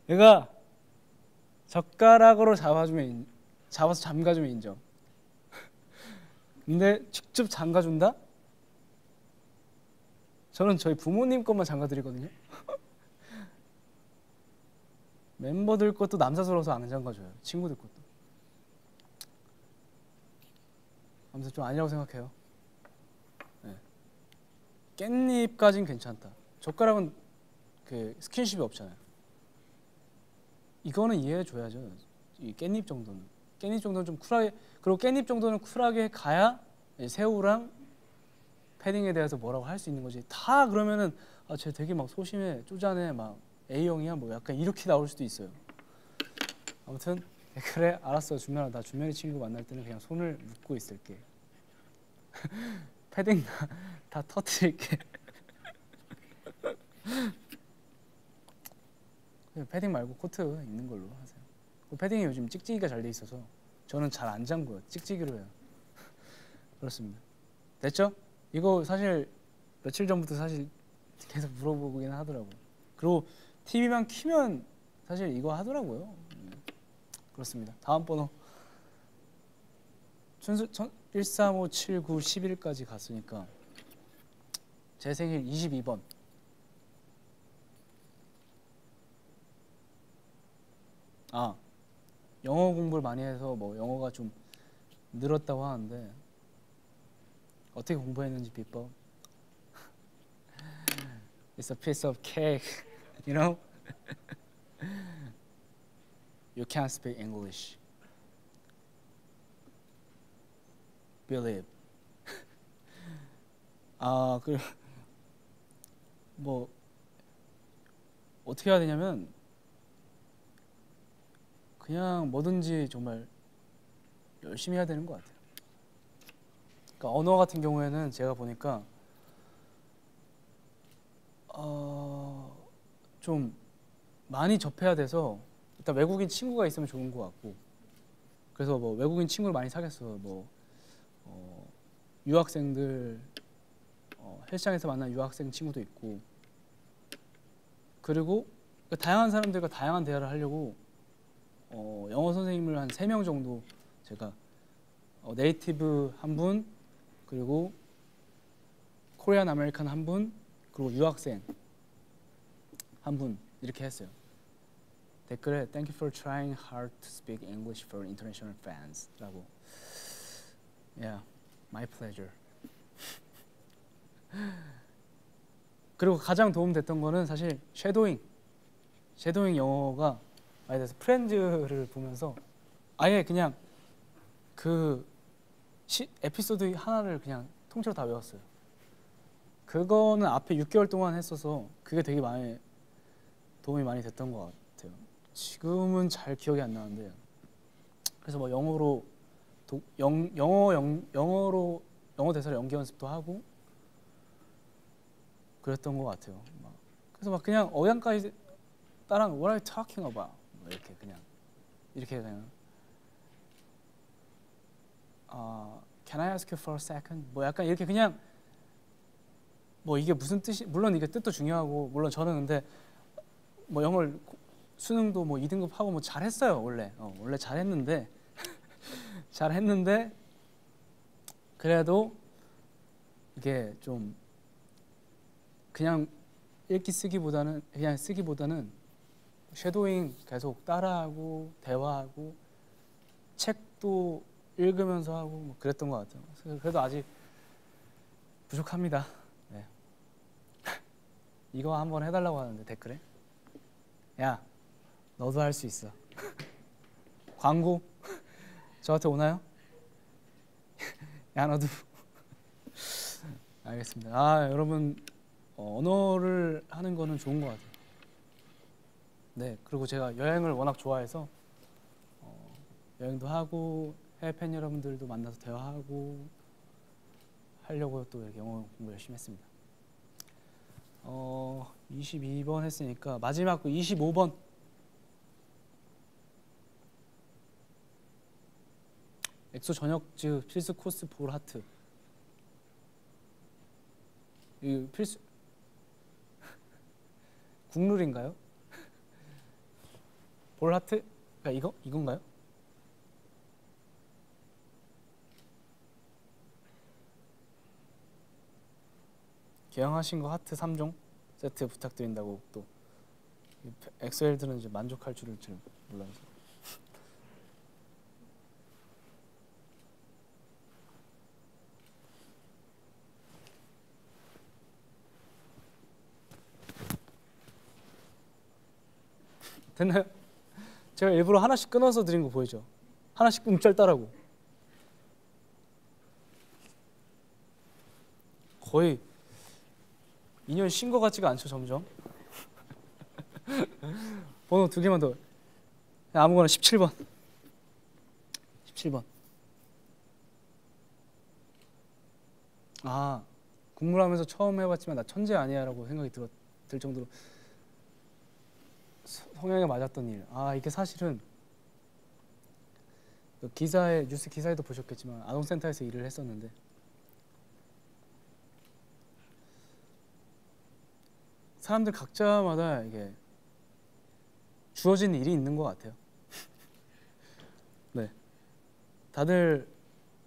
얘가 젓가락으로 잡아서 잠가주면 인정. 근데 직접 잠가준다? 저는 저희 부모님 것만 잠가드리거든요. 멤버들 것도 남사스러워서 안 잠가줘요. 친구들 것도. 아무튼 좀 아니라고 생각해요. 네. 깻잎까진 괜찮다. 젓가락은 그 스킨십이 없잖아요. 이거는 이해해줘야죠. 이 깻잎 정도는 좀 쿨하게. 그리고 깻잎 정도는 쿨하게 가야 새우랑 패딩에 대해서 뭐라고 할 수 있는 거지. 다 그러면은 쟤 되게 막 소심해, 쪼잔해, 막 A형이야, 뭐 약간 이렇게 나올 수도 있어요. 아무튼 그래, 알았어, 준면아. 나 준면이 친구 만날 때는 그냥 손을 묶고 있을게. 패딩 다 터뜨릴게. 패딩 말고 코트 입는 걸로 하세요. 패딩이 요즘 찍찍이가 잘 돼 있어서 저는 잘 안 잠궈요. 찍찍이로 해요. 그렇습니다. 됐죠? 이거 사실 며칠 전부터 사실 계속 물어보긴 하더라고요. 그리고 TV만 키면 사실 이거 하더라고요. 그렇습니다. 다음 번호 13579 11까지 갔으니까 제 생일 22번. 영어 공부를 많이 해서 뭐 영어가 좀 늘었다고 하는데 어떻게 공부했는지 비법. It's a piece of cake, you know? You can't speak English. Believe. 그리고 뭐 어떻게 해야 되냐면 그냥 뭐든지 정말 열심히 해야 되는 것 같아요. 그러니까 언어 같은 경우에는 제가 보니까 좀 많이 접해야 돼서 일단 외국인 친구가 있으면 좋은 것 같고, 그래서 뭐 외국인 친구를 많이 사귀었어요. 뭐 유학생들 헬스장에서 만난 유학생 친구도 있고, 그리고 다양한 사람들과 다양한 대화를 하려고 영어 선생님을 한 3명 정도 제가 네이티브 한 분, 그리고 코리안 아메리칸 한 분, 그리고 유학생 한 분 이렇게 했어요. 댓글에 Thank you for trying hard to speak English for international fans 라고. Yeah, my pleasure. 그리고 가장 도움됐던 거는 사실 쉐도잉 영어가 많이 돼서 프렌즈를 보면서 아예 그냥 그 에피소드 하나를 그냥 통째로 다 외웠어요. 그거는 앞에 6개월 동안 했어서 그게 되게 많이 도움이 많이 됐던 것 같아요. 지금은 잘 기억이 안 나는데, 그래서 뭐 영어로 영어 대사를 연기 연습도 하고 그랬던 것 같아요. 그래서 막 그냥 억양까지 따라 What are you talking about? 뭐 이렇게 그냥 Can I ask you for a second? 뭐 약간 이렇게 그냥 뭐 이게 무슨 뜻이, 물론 이게 뜻도 중요하고, 물론 저는 근데 뭐 영어를 수능도 뭐 2등급 하고 뭐 잘했어요. 원래 잘했는데 그래도 이게 좀 그냥 읽기 쓰기보다는 쉐도잉 계속 따라하고 대화하고 책도 읽으면서 하고 뭐 그랬던 것 같아요. 그래도 아직 부족합니다. 네. 이거 한번 해달라고 하는데 댓글에 야 너도 할 수 있어. 광고 저한테 오나요? 야 너도. 알겠습니다. 여러분 언어를 하는 거는 좋은 것 같아요. 네, 그리고 제가 여행을 워낙 좋아해서 여행도 하고 해외 팬 여러분들도 만나서 대화하고 하려고 또 이렇게 영어 공부 열심히 했습니다. 22번 했으니까 마지막 25번. 엑소 전역즈 필수 코스 볼 하트. 이 필수 국룰인가요? 볼 하트? 그러니까 이건가요? 개영하신 거 하트 3종 세트 부탁드린다고. 또 엑소엘들은 이제 만족할 줄을 잘 몰라서. 됐나요? 제가 일부러 하나씩 끊어서 드린 거 보이죠? 하나씩 움짤 따라고. 거의 2년 쉰 거 같지가 않죠, 점점. 번호 2개만 더. 아무거나 17번. 17번. 국물하면서 처음 해봤지만 나 천재 아니야라고 생각이 들 정도로 성향에 맞았던 일. 이게 사실은 그 뉴스 기사에도 보셨겠지만 아동센터에서 일을 했었는데 사람들 각자마다 이게 주어진 일이 있는 것 같아요. 네, 다들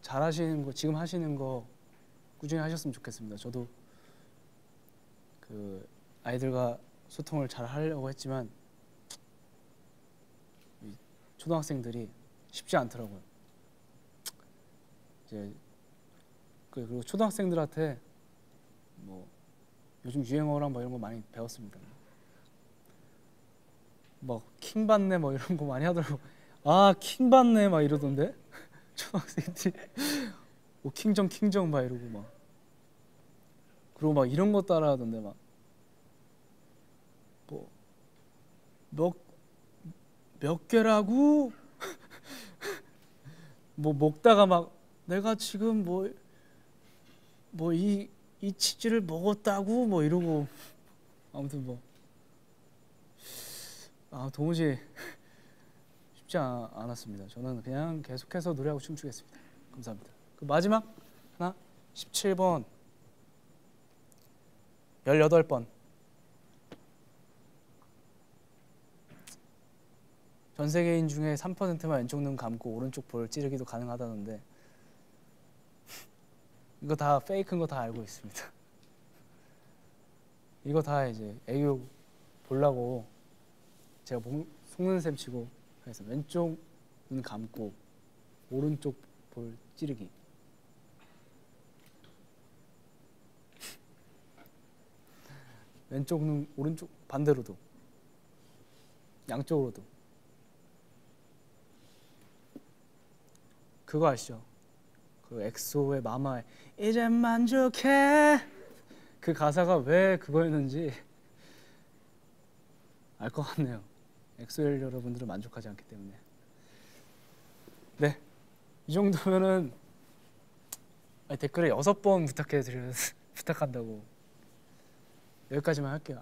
잘하시는 거, 지금 하시는 거 꾸준히 하셨으면 좋겠습니다. 저도 그 아이들과 소통을 잘 하려고 했지만 초등학생들이 쉽지 않더라고요. 이제 그리고 초등학생들한테 뭐 요즘 유행어랑 뭐 이런 거 많이 배웠습니다. 뭐 킹받네 뭐 이런 거 많이 하더라고. 아 킹받네 막 이러던데 초등학생들이 뭐 킹정 막 이러고 막 그리고 막 이런 거 따라하던데 막 뭐 몇 개라고 뭐 먹다가 막 내가 지금 뭐 이 치즈를 먹었다고 뭐 이러고 아무튼 뭐 도무지 쉽지 않았습니다. 저는 그냥 계속해서 노래하고 춤추겠습니다. 감사합니다. 그 마지막 하나 17번 18번 전 세계인 중에 3%만 왼쪽 눈 감고 오른쪽 볼 찌르기도 가능하다는데 이거 다 페이크인 거 다 알고 있습니다. 이거 다 이제 애교 보려고 제가 속는 셈 치고 해서 왼쪽 눈 감고 오른쪽 볼 찌르기. 왼쪽 눈 오른쪽 반대로도 양쪽으로도. 그거 아시죠? 그 엑소의 마마의 이제 만족해 그 가사가 왜 그거였는지 알 것 같네요. 엑소엘 여러분들은 만족하지 않기 때문에. 네, 이 정도면은 댓글에 6번 부탁한다고 여기까지만 할게요.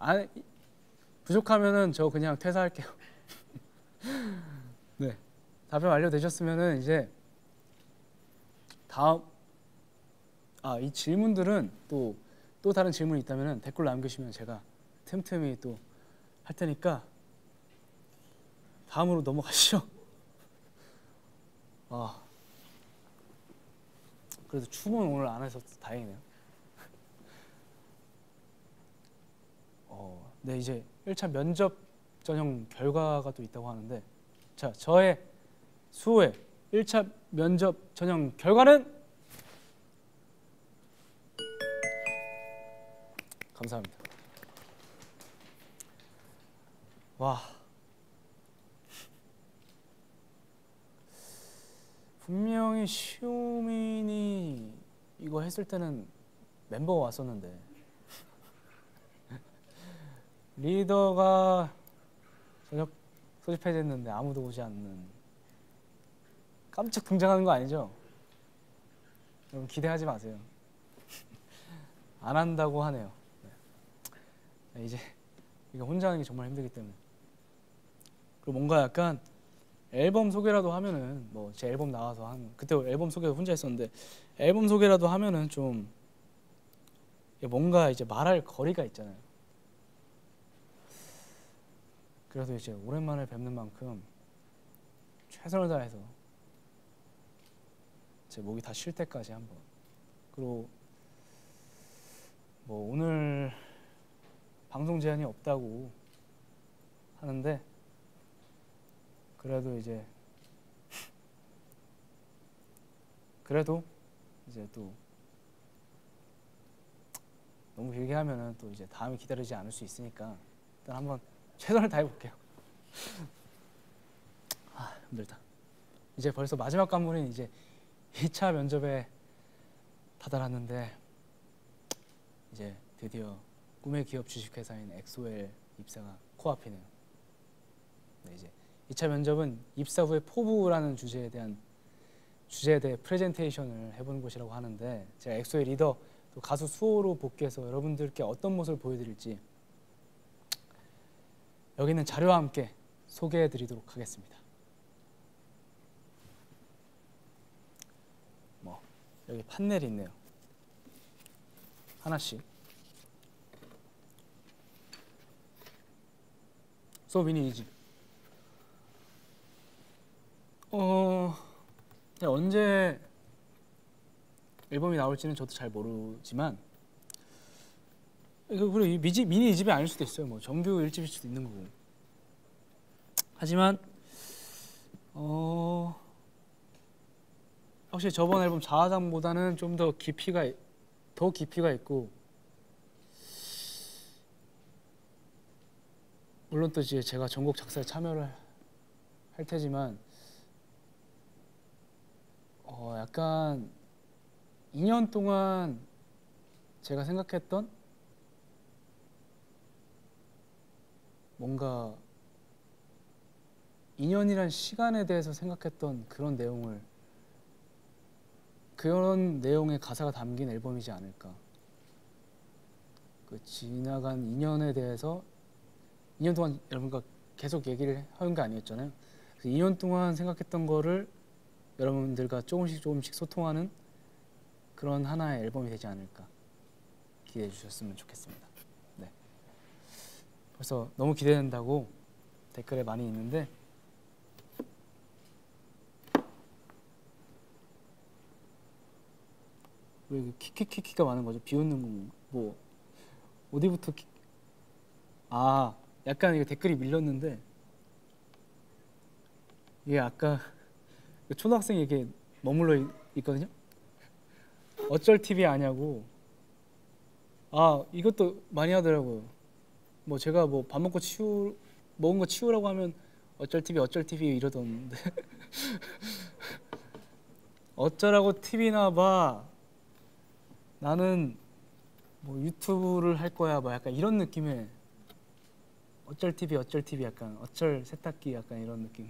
부족하면은 저 그냥 퇴사할게요. 네, 답변 완료되셨으면은 이제 다음 이 질문들은 또 다른 질문이 있다면은 댓글 남기시면 제가 틈틈이 또 할 테니까 다음으로 넘어가시죠. 그래도 춤은 오늘 안 해서 다행이네요. 네, 이제 1차 면접 전형 결과가 또 있다고 하는데 자, 저의 수호의 1차 면접 전형 결과는 감사합니다. 와, 분명히 시우민이 이거 했을 때는 멤버가 왔었는데 리더가 저녁 소집해졌는데 아무도 오지 않는 깜짝 등장하는 거 아니죠? 여러분 기대하지 마세요. 안 한다고 하네요. 네, 이제 이거 혼자 하는 게 정말 힘들기 때문에. 그리고 뭔가 약간 앨범 소개라도 하면은 뭐 제 앨범 나와서 그때 앨범 소개 혼자 했었는데 앨범 소개라도 하면은 좀 뭔가 이제 말할 거리가 있잖아요. 그래서 이제 오랜만에 뵙는 만큼 최선을 다해서 제 목이 다 쉴 때까지 한번. 그리고 뭐 오늘 방송 제한이 없다고 하는데 그래도 이제 또 너무 길게 하면은 또 이제 다음에 기다리지 않을 수 있으니까 일단 한번 최선을 다해 볼게요. 힘들다. 이제 벌써 마지막 관문인 이제 2차 면접에 다다랐는데 이제 드디어 꿈의 기업 주식회사인 엑소엘 입사가 코앞이네요. 네, 이제 2차 면접은 입사 후의 포부라는 주제에 대해 프레젠테이션을 해보는 곳이라고 하는데 제가 엑소의 리더 또 가수 수호로 복귀해서 여러분들께 어떤 모습을 보여드릴지 여기 있는 자료와 함께 소개해드리도록 하겠습니다. 여기 판넬이 있네요. 하나씩. 소미니 이집. 언제 앨범이 나올지는 저도 잘 모르지만 그리고 이 미니 2집이 아닐 수도 있어요. 뭐 정규 1집일 수도 있는 거고. 하지만 확실히 저번 앨범 자화상보다는 좀 더 깊이가 있고, 물론 또 이제 제가 전곡 작사에 참여를 할 테지만 약간 2년 동안 제가 생각했던 뭔가 2년이란 시간에 대해서 생각했던 그런 내용의 가사가 담긴 앨범이지 않을까. 그 지나간 2년에 대해서 2년 동안 여러분과 계속 얘기를 하는 게 아니었잖아요. 그래서 2년 동안 생각했던 거를 여러분들과 조금씩 소통하는 그런 하나의 앨범이 되지 않을까 기대해 주셨으면 좋겠습니다. 네. 벌써 너무 기대된다고 댓글에 많이 있는데 왜 키키키키가 많은 거죠? 비웃는 뭐 어디부터 약간 이게 댓글이 밀렸는데 이게 아까 초등학생이 이렇게 머물러 있거든요. 어쩔 TV 아냐고. 이것도 많이 하더라고요. 뭐 제가 뭐 밥 먹고 먹은 거 치우라고 하면 어쩔 TV 이러던데 어쩌라고 TV나 봐. 나는 뭐 유튜브를 할 거야. 뭐 약간 이런 느낌의 어쩔 TV 약간 어쩔 세탁기 약간 이런 느낌.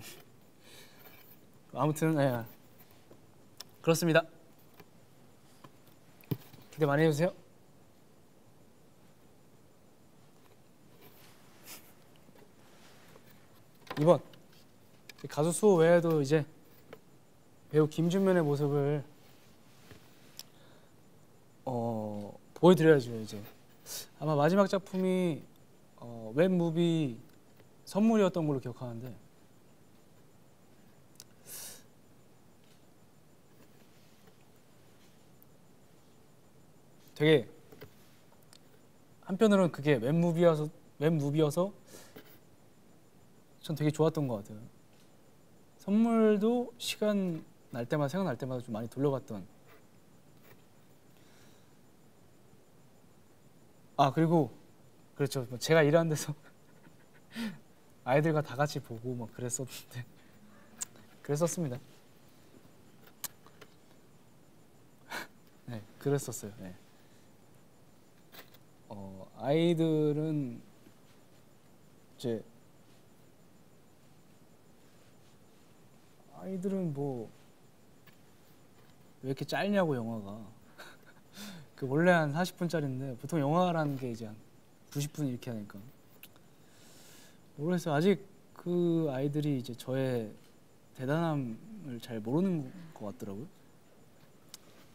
아무튼 그렇습니다. 기대 많이 해주세요. 이번 가수 수호 외에도 이제 배우 김준면의 모습을 보여드려야죠. 이제 아마 마지막 작품이 웹무비 선물이었던 걸로 기억하는데 되게 한편으로는 그게 웹무비여서 전 되게 좋았던 것 같아요. 선물도 생각날 때마다 좀 많이 돌려봤던. 그리고 그렇죠. 제가 일하는 데서 아이들과 다 같이 보고 막 그랬었습니다. 네, 그랬었어요. 네. 아이들은 뭐 왜 이렇게 짧냐고 영화가. 그 원래 한 40분짜리인데 보통 영화라는 게 이제 한 90분 이렇게 하니까 모르겠어요. 아직 그 아이들이 이제 저의 대단함을 잘 모르는 것 같더라고요.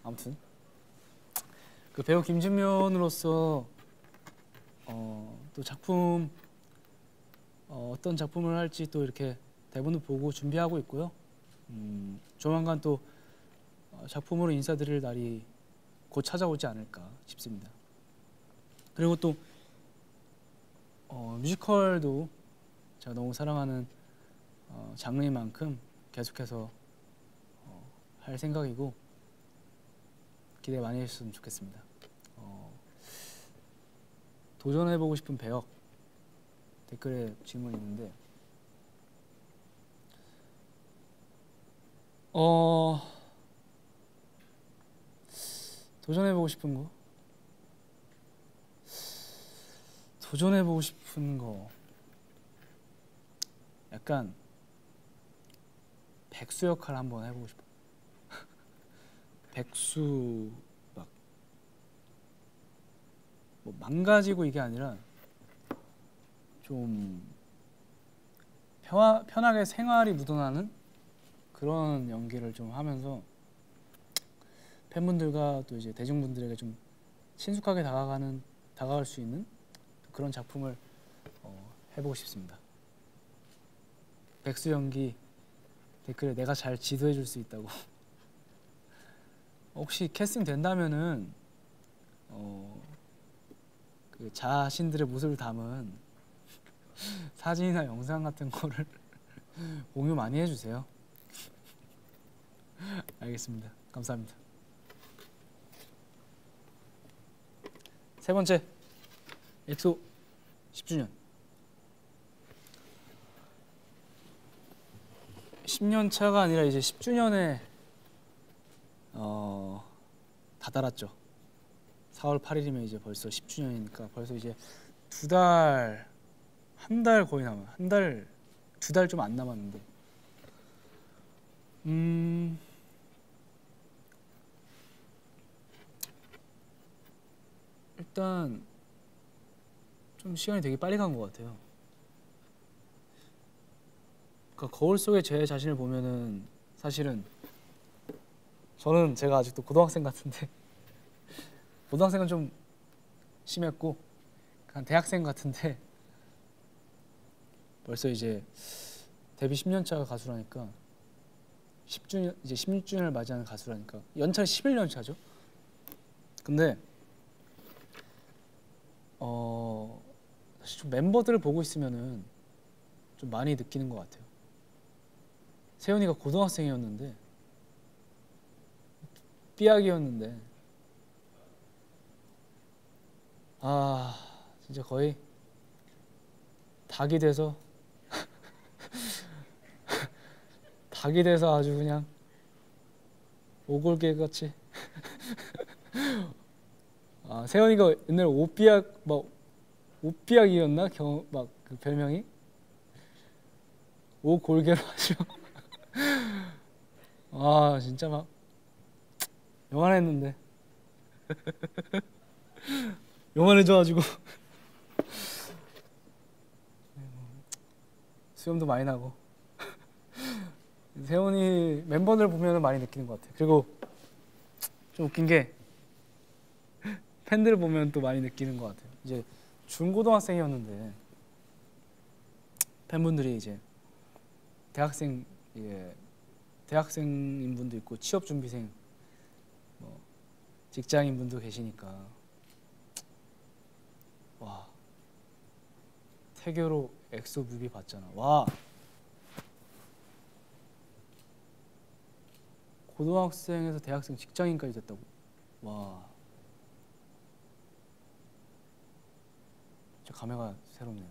아무튼 그 배우 김준면으로서 또 작품 어떤 작품을 할지 또 이렇게 대본도 보고 준비하고 있고요. 조만간 또 작품으로 인사드릴 날이 곧 찾아오지 않을까 싶습니다. 그리고 또 뮤지컬도 제가 너무 사랑하는 장르인 만큼 계속해서 할 생각이고 기대 많이 해주셨으면 좋겠습니다. 도전해보고 싶은 배역 댓글에 질문이 있는데 도전해보고 싶은 거 약간 백수 역할 한번 해보고 싶어요. 백수 뭐 망가지고 이게 아니라 좀 편하게 생활이 묻어나는 그런 연기를 좀 하면서 팬분들과 또 이제 대중분들에게 좀 친숙하게 다가갈 수 있는 그런 작품을 해보고 싶습니다. 백수 연기 댓글에 내가 잘 지도해줄 수 있다고. 혹시 캐스팅 된다면은 그 자신들의 모습을 담은 사진이나 영상 같은 거를 공유 많이 해주세요. 알겠습니다. 감사합니다. 세 번째, 엑소 10주년. 10년 차가 아니라 이제 10주년에 다다랐죠. 4월 8일이면 이제 벌써 10주년이니까 벌써 이제 한 달 거의 한 달, 2달 좀 안 남았는데 일단 좀 시간이 되게 빨리 간 것 같아요. 그러니까 거울 속에 제 자신을 보면은 사실은 제가 아직도 고등학생 같은데 고등학생은 좀 심했고 한 대학생 같은데 벌써 이제 데뷔 10년 차 가수라니까 10주년 이제 16주년을 맞이하는 가수라니까 연차는 11년 차죠. 근데 사실 좀 멤버들을 보고 있으면은 좀 많이 느끼는 것 같아요. 세훈이가 고등학생이었는데 삐약이었는데 진짜 거의 닭이 돼서 아주 그냥 오골개 같이 세훈이가 옛날에 오삐약이었나 막 그 별명이 오골개로 아주 진짜 막 요만했는데 요만해져가지고 수염도 많이 나고 세훈이 멤버들 보면 많이 느끼는 것 같아요. 그리고 좀 웃긴 게 팬들을 보면 또 많이 느끼는 것 같아요. 이제 중고등학생이었는데 팬분들이 이제 대학생인 분도 있고 취업 준비생, 뭐 직장인 분도 계시니까 와 태교로 엑소 뮤비 봤잖아. 와 고등학생에서 대학생 직장인까지 됐다고. 와 진짜 감회가 새롭네요.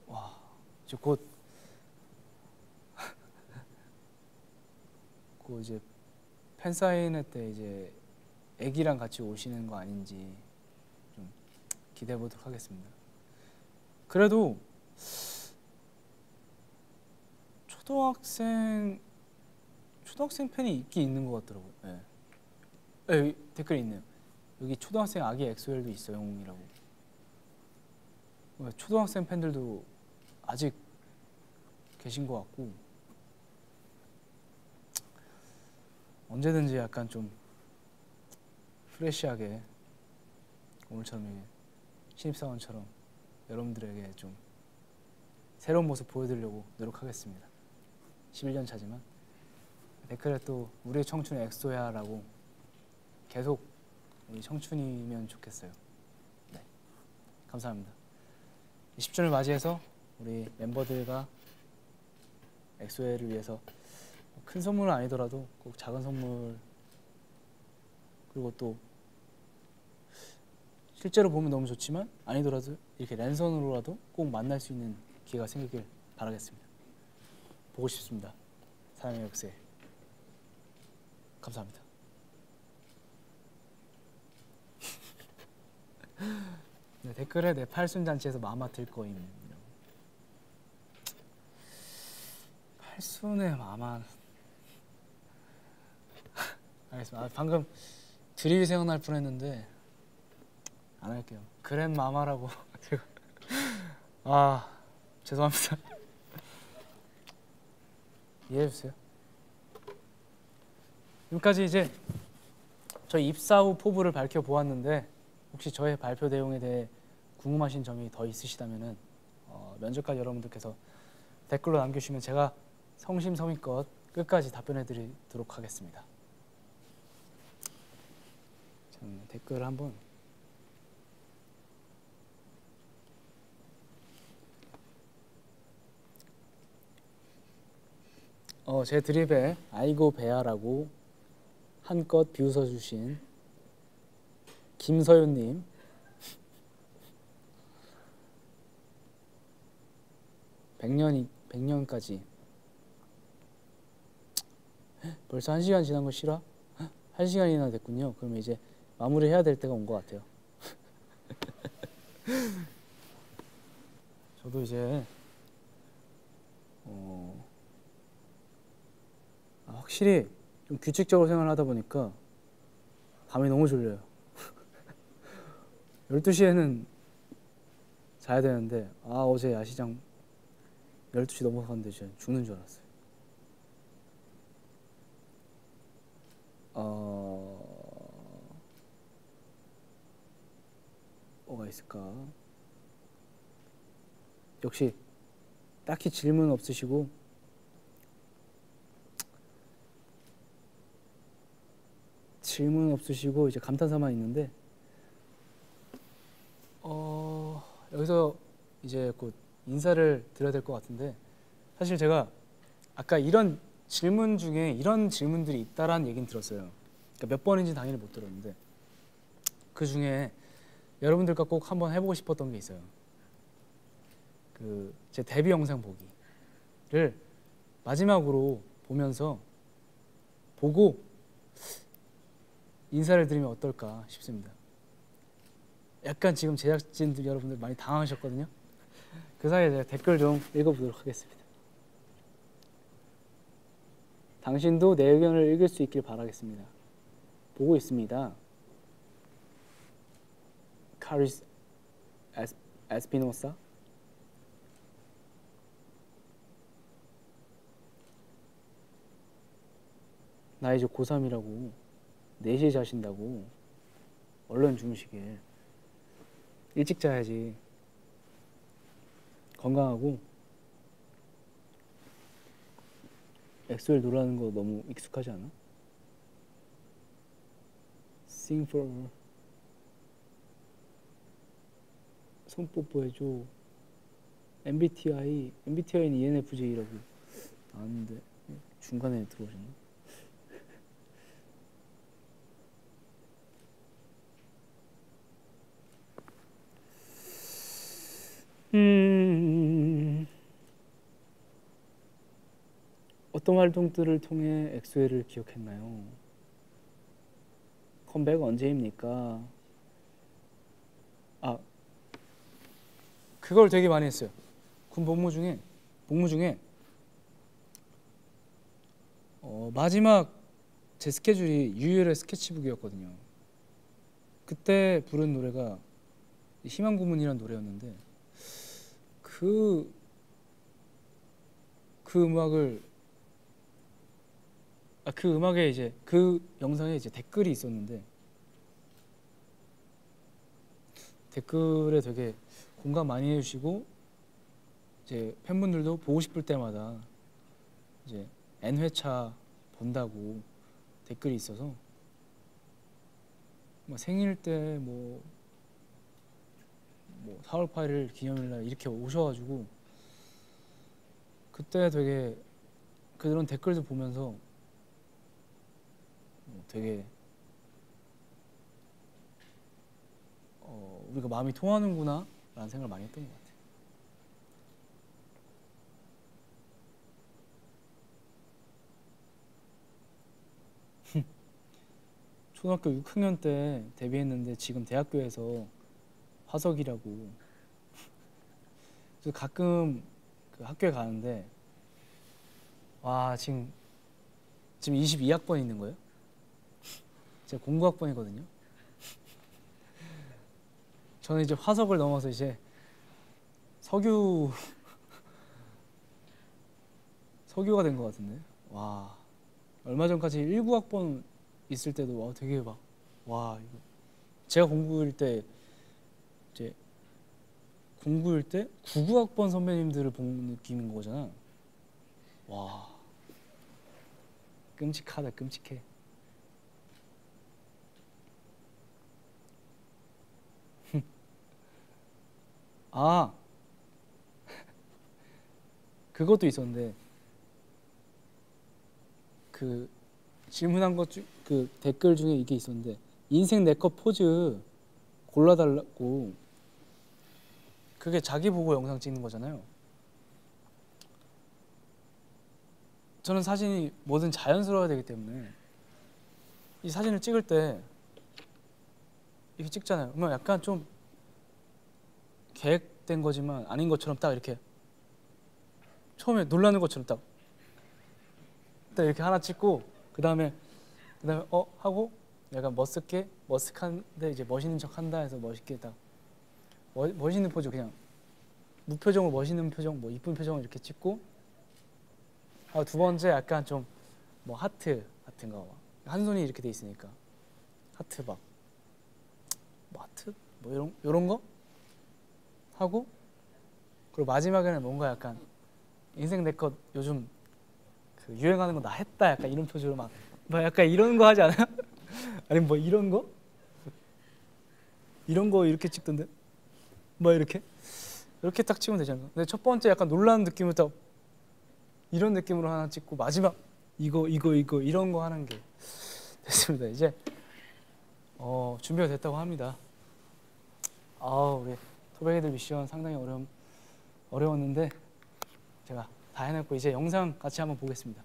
와 이제 곧 이제 팬사인회 때 이제 애기랑 같이 오시는 거 아닌지 좀 기대해 보도록 하겠습니다. 그래도 초등학생 팬이 있긴 있는 것 같더라고요. 네. 여기 댓글에 있네요. 여기 초등학생 아기 엑소엘도 있어요이라고. 초등학생 팬들도 아직 계신 것 같고 언제든지 약간 좀 프레시하게 오늘처럼 신입사원처럼 여러분들에게 좀 새로운 모습 보여드리려고 노력하겠습니다. 11년 차지만 댓글에 또 우리의 청춘은 엑소야 라고 계속 우리 청춘이면 좋겠어요. 네, 감사합니다. 10주년을 맞이해서 우리 멤버들과 엑소엘을 위해서 큰 선물은 아니더라도 꼭 작은 선물 그리고 또 실제로 보면 너무 좋지만 아니더라도 이렇게 랜선으로라도 꼭 만날 수 있는 기회가 생기길 바라겠습니다. 보고 싶습니다. 사랑의 엑소엘. 감사합니다. 네, 댓글에 내 팔순잔치에서 마마 들 거임. 팔순의 마마. 알겠습니다. 방금 드립이 생각날 뻔했는데 안 할게요. 그랜 마마라고. 죄송합니다. 이해해 주세요. 지금까지 이제 저희 입사 후 포부를 밝혀 보았는데 혹시 저의 발표 내용에 대해 궁금하신 점이 더 있으시다면은 면접관 여러분들께서 댓글로 남겨주시면 제가 성심성의껏 끝까지 답변해 드리도록 하겠습니다. 댓글 한번 제 드립에 아이고 배야라고 한껏 비웃어 주신 김서윤님, 100년까지. 벌써 1시간 지난 거 싫어? 1시간이나 됐군요. 그러면 이제 마무리해야 될 때가 온 것 같아요. 저도 이제 확실히 좀 규칙적으로 생활하다 보니까 밤이 너무 졸려요. 12시에는 자야 되는데 어제 야시장 12시 넘어갔는데 진짜 죽는 줄 알았어요. 뭐가 있을까? 역시 딱히 질문 없으시고 이제 감탄사만 있는데 여기서 이제 곧 인사를 드려야 될 것 같은데, 사실 제가 아까 이런 질문 중에 이런 질문들이 있다라는 얘기는 들었어요. 그러니까 몇 번인지 당연히 못 들었는데 그 중에 여러분들과 꼭 한번 해보고 싶었던 게 있어요. 그 제 데뷔 영상 보기를 마지막으로 보고 인사를 드리면 어떨까 싶습니다. 약간 지금 제작진들 여러분들 많이 당황하셨거든요. 그 사이에 제가 댓글 좀 읽어보도록 하겠습니다. 당신도 내 의견을 읽을 수 있길 바라겠습니다. 보고 있습니다. 카리스 에스피노사, 나 이제 고3이라고 4시에 자신다고. 얼른 주무시길. 일찍 자야지. 건강하고. 엑소엘 노래하는 거 너무 익숙하지 않아? Sing for 손뽀뽀 해줘. MBTI는 ENFJ라고 나왔는데 중간에 들어오셨나? 어떤 활동들을 통해 엑소엘을 기억했나요? 컴백 언제입니까? 그걸 되게 많이 했어요. 군 복무 중에 마지막 제 스케줄이 유일의 스케치북이었거든요. 그때 부른 노래가 희망고문이라는 노래였는데 그 음악에 이제 그 영상에 이제 댓글이 있었는데 댓글에 되게 공감 많이 해주시고 이제 팬분들도 보고 싶을 때마다 이제 N회차 본다고 댓글이 있어서 생일 때 뭐 4월 8일 기념일날 이렇게 오셔가지고 그때 되게 그런 댓글들 보면서 되게 우리가 마음이 통하는구나 라는 생각을 많이 했던 것 같아요. 초등학교 6학년 때 데뷔했는데 지금 대학교에서 화석이라고. 그래서 가끔 그 학교에 가는데 와 지금 22학번 있는 거예요? 제가 09학번이거든요. 저는 이제 화석을 넘어서 이제 석유가 된 것 같은데. 와 얼마 전까지 19학번 있을 때도 되게 이거 제가 09일 때 이제 99학번 선배님들을 본 느낌인 거잖아. 와 끔찍하다. 끔찍해. 그것도 있었는데 그 질문한 것 그 댓글 중에 이게 있었는데 인생 네컷 포즈 골라달라고. 그게 자기 보고 영상 찍는 거잖아요. 저는 사진이 뭐든 자연스러워야 되기 때문에 이 사진을 찍을 때 이렇게 찍잖아요. 그러면 약간 좀 계획된 거지만 아닌 것처럼 딱 이렇게 처음에 놀라는 것처럼 딱 이렇게 하나 찍고 그 다음에 하고 약간 머쓱한데 이제 멋있는 척 한다 해서 멋있게 딱 멋있는 포즈, 그냥 무표정으로 멋있는 표정, 뭐 이쁜 표정을 이렇게 찍고, 두 번째 약간 좀 뭐 하트 같은 거, 한 손이 이렇게 돼 있으니까 하트 뭐 하트 뭐 이런 거 하고, 그리고 마지막에는 뭔가 약간 인생 내것 요즘 그 유행하는 거 나 했다 약간 이런 표정으로 막 약간 이런 거 하지 않아요? 아니면 뭐 이런 거 이렇게 찍던데 뭐 이렇게 딱 찍으면 되잖아요. 근데 첫 번째 약간 놀라는 느낌으로 딱 이런 느낌으로 하나 찍고, 마지막 이거 이런 거 하는 게 됐습니다. 이제 준비가 됐다고 합니다. 우리 토백이들 미션 상당히 어려웠는데 제가 다 해냈고, 이제 영상 같이 한번 보겠습니다.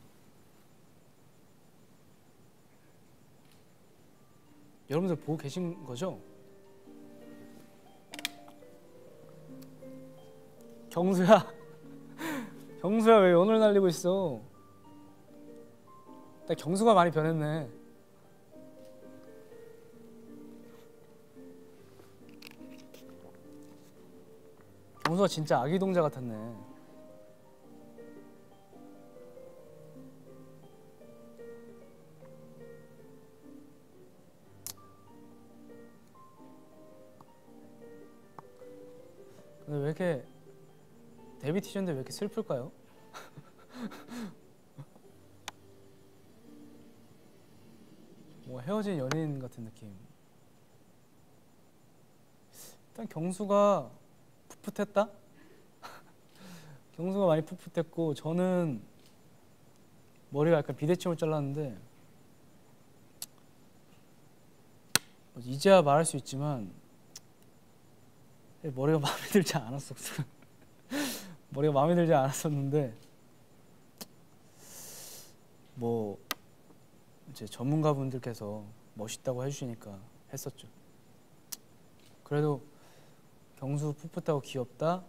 여러분들 보고 계신 거죠? 경수야 왜 연을 날리고 있어? 나 경수가 많이 변했네. 경수가 진짜 아기 동자 같았네. 근데 왜 이렇게 데뷔 티셔츠인데 왜 이렇게 슬플까요? 뭐 헤어진 연인 같은 느낌. 일단 경수가 풋풋했다? 경수가 많이 풋풋했고, 저는 머리가 약간 비대칭으로 잘랐는데 이제야 말할 수 있지만 머리가 마음에 들지 않았었어요. 머리가 마음에 들지 않았었는데 뭐 이제 전문가분들께서 멋있다고 해주시니까 했었죠. 그래도 경수 풋풋하고 귀엽다.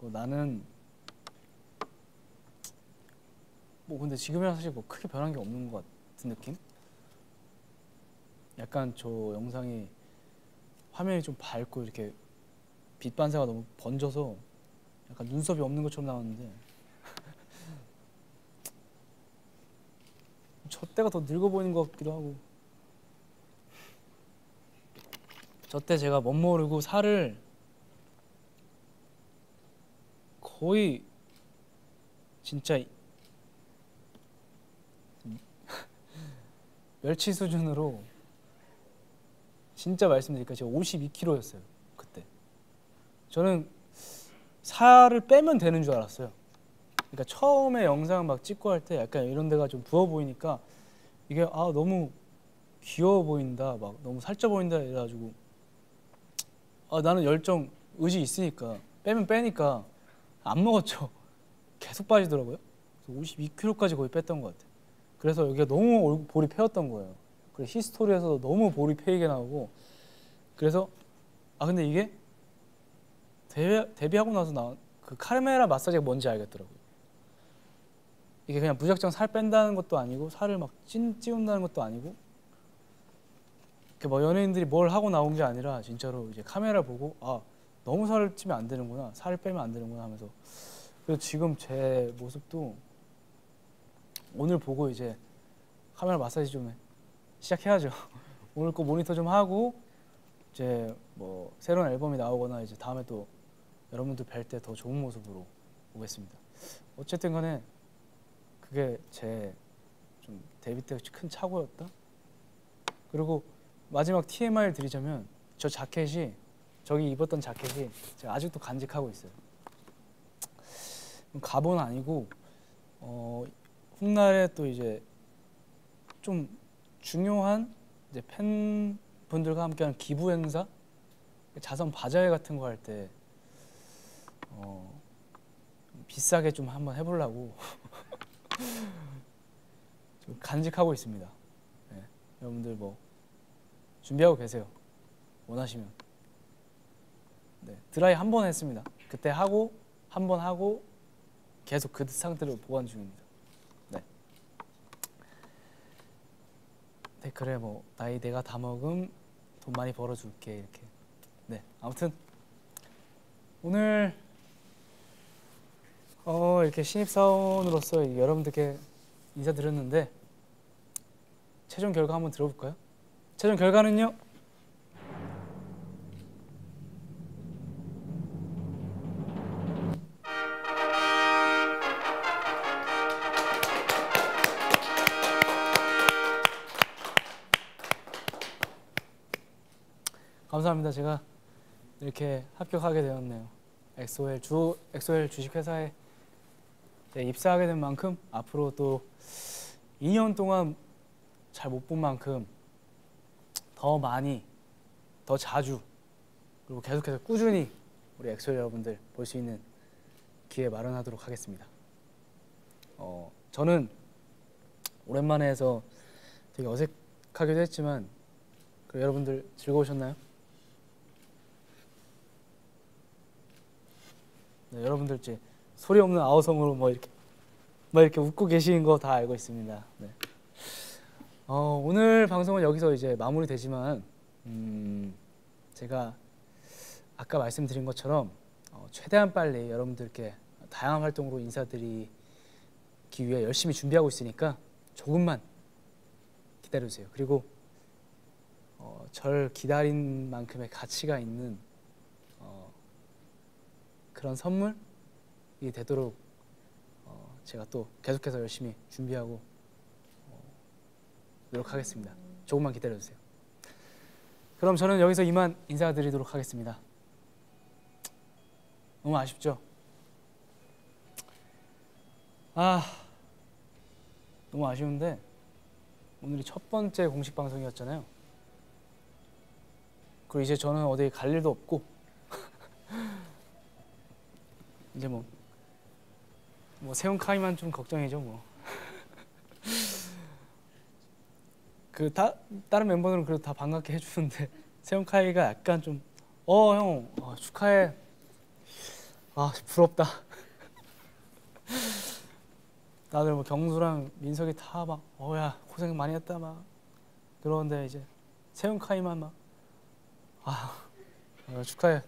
나는 뭐 근데 지금이랑 사실 뭐 크게 변한 게 없는 것 같은 느낌? 약간 저 영상이 화면이 좀 밝고 이렇게 빛 반사가 너무 번져서 약간 눈썹이 없는 것처럼 나왔는데 저 때가 더 늙어 보이는 것 같기도 하고. 저 때 제가 멋 모르고 살을 거의 진짜 멸치 수준으로, 진짜 말씀드릴까 제가 52kg였어요 그때. 저는 살을 빼면 되는 줄 알았어요. 그러니까 처음에 영상 막 찍고 할 때 약간 이런 데가 좀 부어 보이니까 이게 너무 귀여워 보인다, 막 너무 살쪄 보인다 이래가지고 나는 열정 의지 있으니까 빼면 빼니까 안 먹었죠. 계속 빠지더라고요. 52kg까지 거의 뺐던 것 같아요. 그래서 여기가 너무 볼이 패였던 거예요. 그리고 히스토리에서도 너무 볼이 패이게 나오고. 그래서 근데 이게 데뷔하고 나서 나온 그 카메라 마사지가 뭔지 알겠더라고요. 이게 그냥 무작정 살 뺀다는 것도 아니고 살을 막 찌운다는 것도 아니고, 뭐 연예인들이 뭘 하고 나온 게 아니라 진짜로 이제 카메라 보고 너무 살을 찌면 안 되는구나, 살을 빼면 안 되는구나 하면서. 그래서 지금 제 모습도 오늘 보고 이제 카메라 마사지 좀 시작해야죠. 오늘 거 모니터 좀 하고 이제 뭐 새로운 앨범이 나오거나 이제 다음에 또 여러분들 뵐 때 더 좋은 모습으로 오겠습니다. 어쨌든 간에 그게 제 좀 데뷔 때 큰 착오였다. 그리고 마지막 TMI를 드리자면 저 자켓이, 저기 입었던 자켓이 제가 아직도 간직하고 있어요. 갑옷은 아니고 훗날에 또 이제 좀 중요한 이제 팬분들과 함께하는 기부 행사, 자선 바자회 같은 거 할 때 비싸게 좀 한번 해보려고 좀 간직하고 있습니다. 네, 여러분들 뭐 준비하고 계세요. 원하시면. 네, 드라이 한 번 했습니다. 그때 하고 한 번 하고 계속 그 상태로 보관 중입니다. 네. 댓글에 뭐 나이 내가 다 먹음 돈 많이 벌어줄게 이렇게. 네, 아무튼 오늘 이렇게 신입사원으로서 여러분들께 인사드렸는데 최종 결과 한번 들어볼까요? 최종 결과는요? 감사합니다. 제가 이렇게 합격하게 되었네요. 엑소엘 주식회사에 입사하게 된 만큼 앞으로 또 2년 동안 잘 못 본 만큼 더 많이, 더 자주, 그리고 계속해서 꾸준히 우리 엑소엘 여러분들 볼 수 있는 기회 마련하도록 하겠습니다. 저는 오랜만에 해서 되게 어색하기도 했지만 여러분들 즐거우셨나요? 네, 여러분들 이제 소리 없는 아우성으로 뭐 이렇게 웃고 계시는 거 다 알고 있습니다. 네. 오늘 방송은 여기서 이제 마무리되지만 제가 아까 말씀드린 것처럼 최대한 빨리 여러분들께 다양한 활동으로 인사드리기 위해 열심히 준비하고 있으니까 조금만 기다려주세요. 그리고 절 기다린 만큼의 가치가 있는 그런 선물이 되도록 제가 또 계속해서 열심히 준비하고 노력하겠습니다. 조금만 기다려주세요. 그럼 저는 여기서 이만 인사드리도록 하겠습니다. 너무 아쉽죠? 너무 아쉬운데 오늘이 첫 번째 공식 방송이었잖아요. 그리고 이제 저는 어디 갈 일도 없고 이제 뭐 세훈 카이만 좀 걱정이죠 뭐. 다른 멤버들은 그래도 다 반갑게 해주는데 세훈 카이가 약간 좀 형 축하해. 부럽다. 다들 뭐 경수랑 민석이 다 막 야 고생 많이 했다 막 그러는데 이제 세훈 카이만 막 축하해.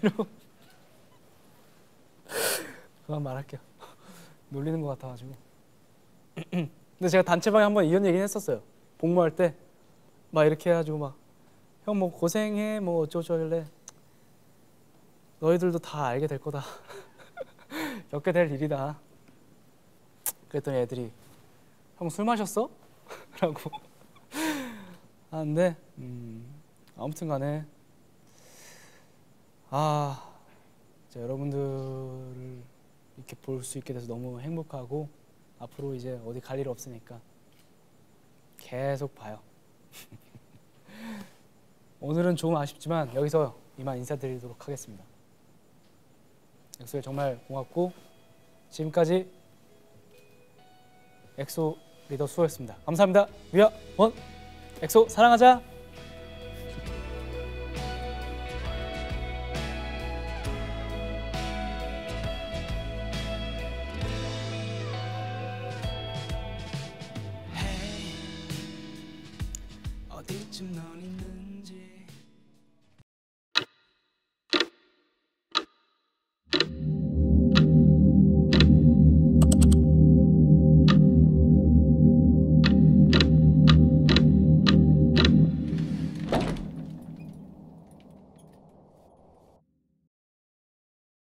이러고 그만 말할게요. 놀리는 것 같아가지고. 근데 제가 단체방에 한번 이런 얘기는 했었어요. 복무할 때 막 이렇게 해가지고 막 형 뭐 고생해 뭐 어쩌고저쩌길래 너희들도 다 알게 될 거다. 겪게 될 일이다. 그랬더니 애들이 형 술 마셨어? 라고 하는데 아무튼 간에 여러분들을 이렇게 볼 수 있게 돼서 너무 행복하고 앞으로 이제 어디 갈 일 없으니까 계속 봐요. 오늘은 조금 아쉽지만 여기서 이만 인사드리도록 하겠습니다. 엑소엘 정말 고맙고 지금까지 엑소 리더 수호였습니다. 감사합니다. 위아 원 엑소 사랑하자.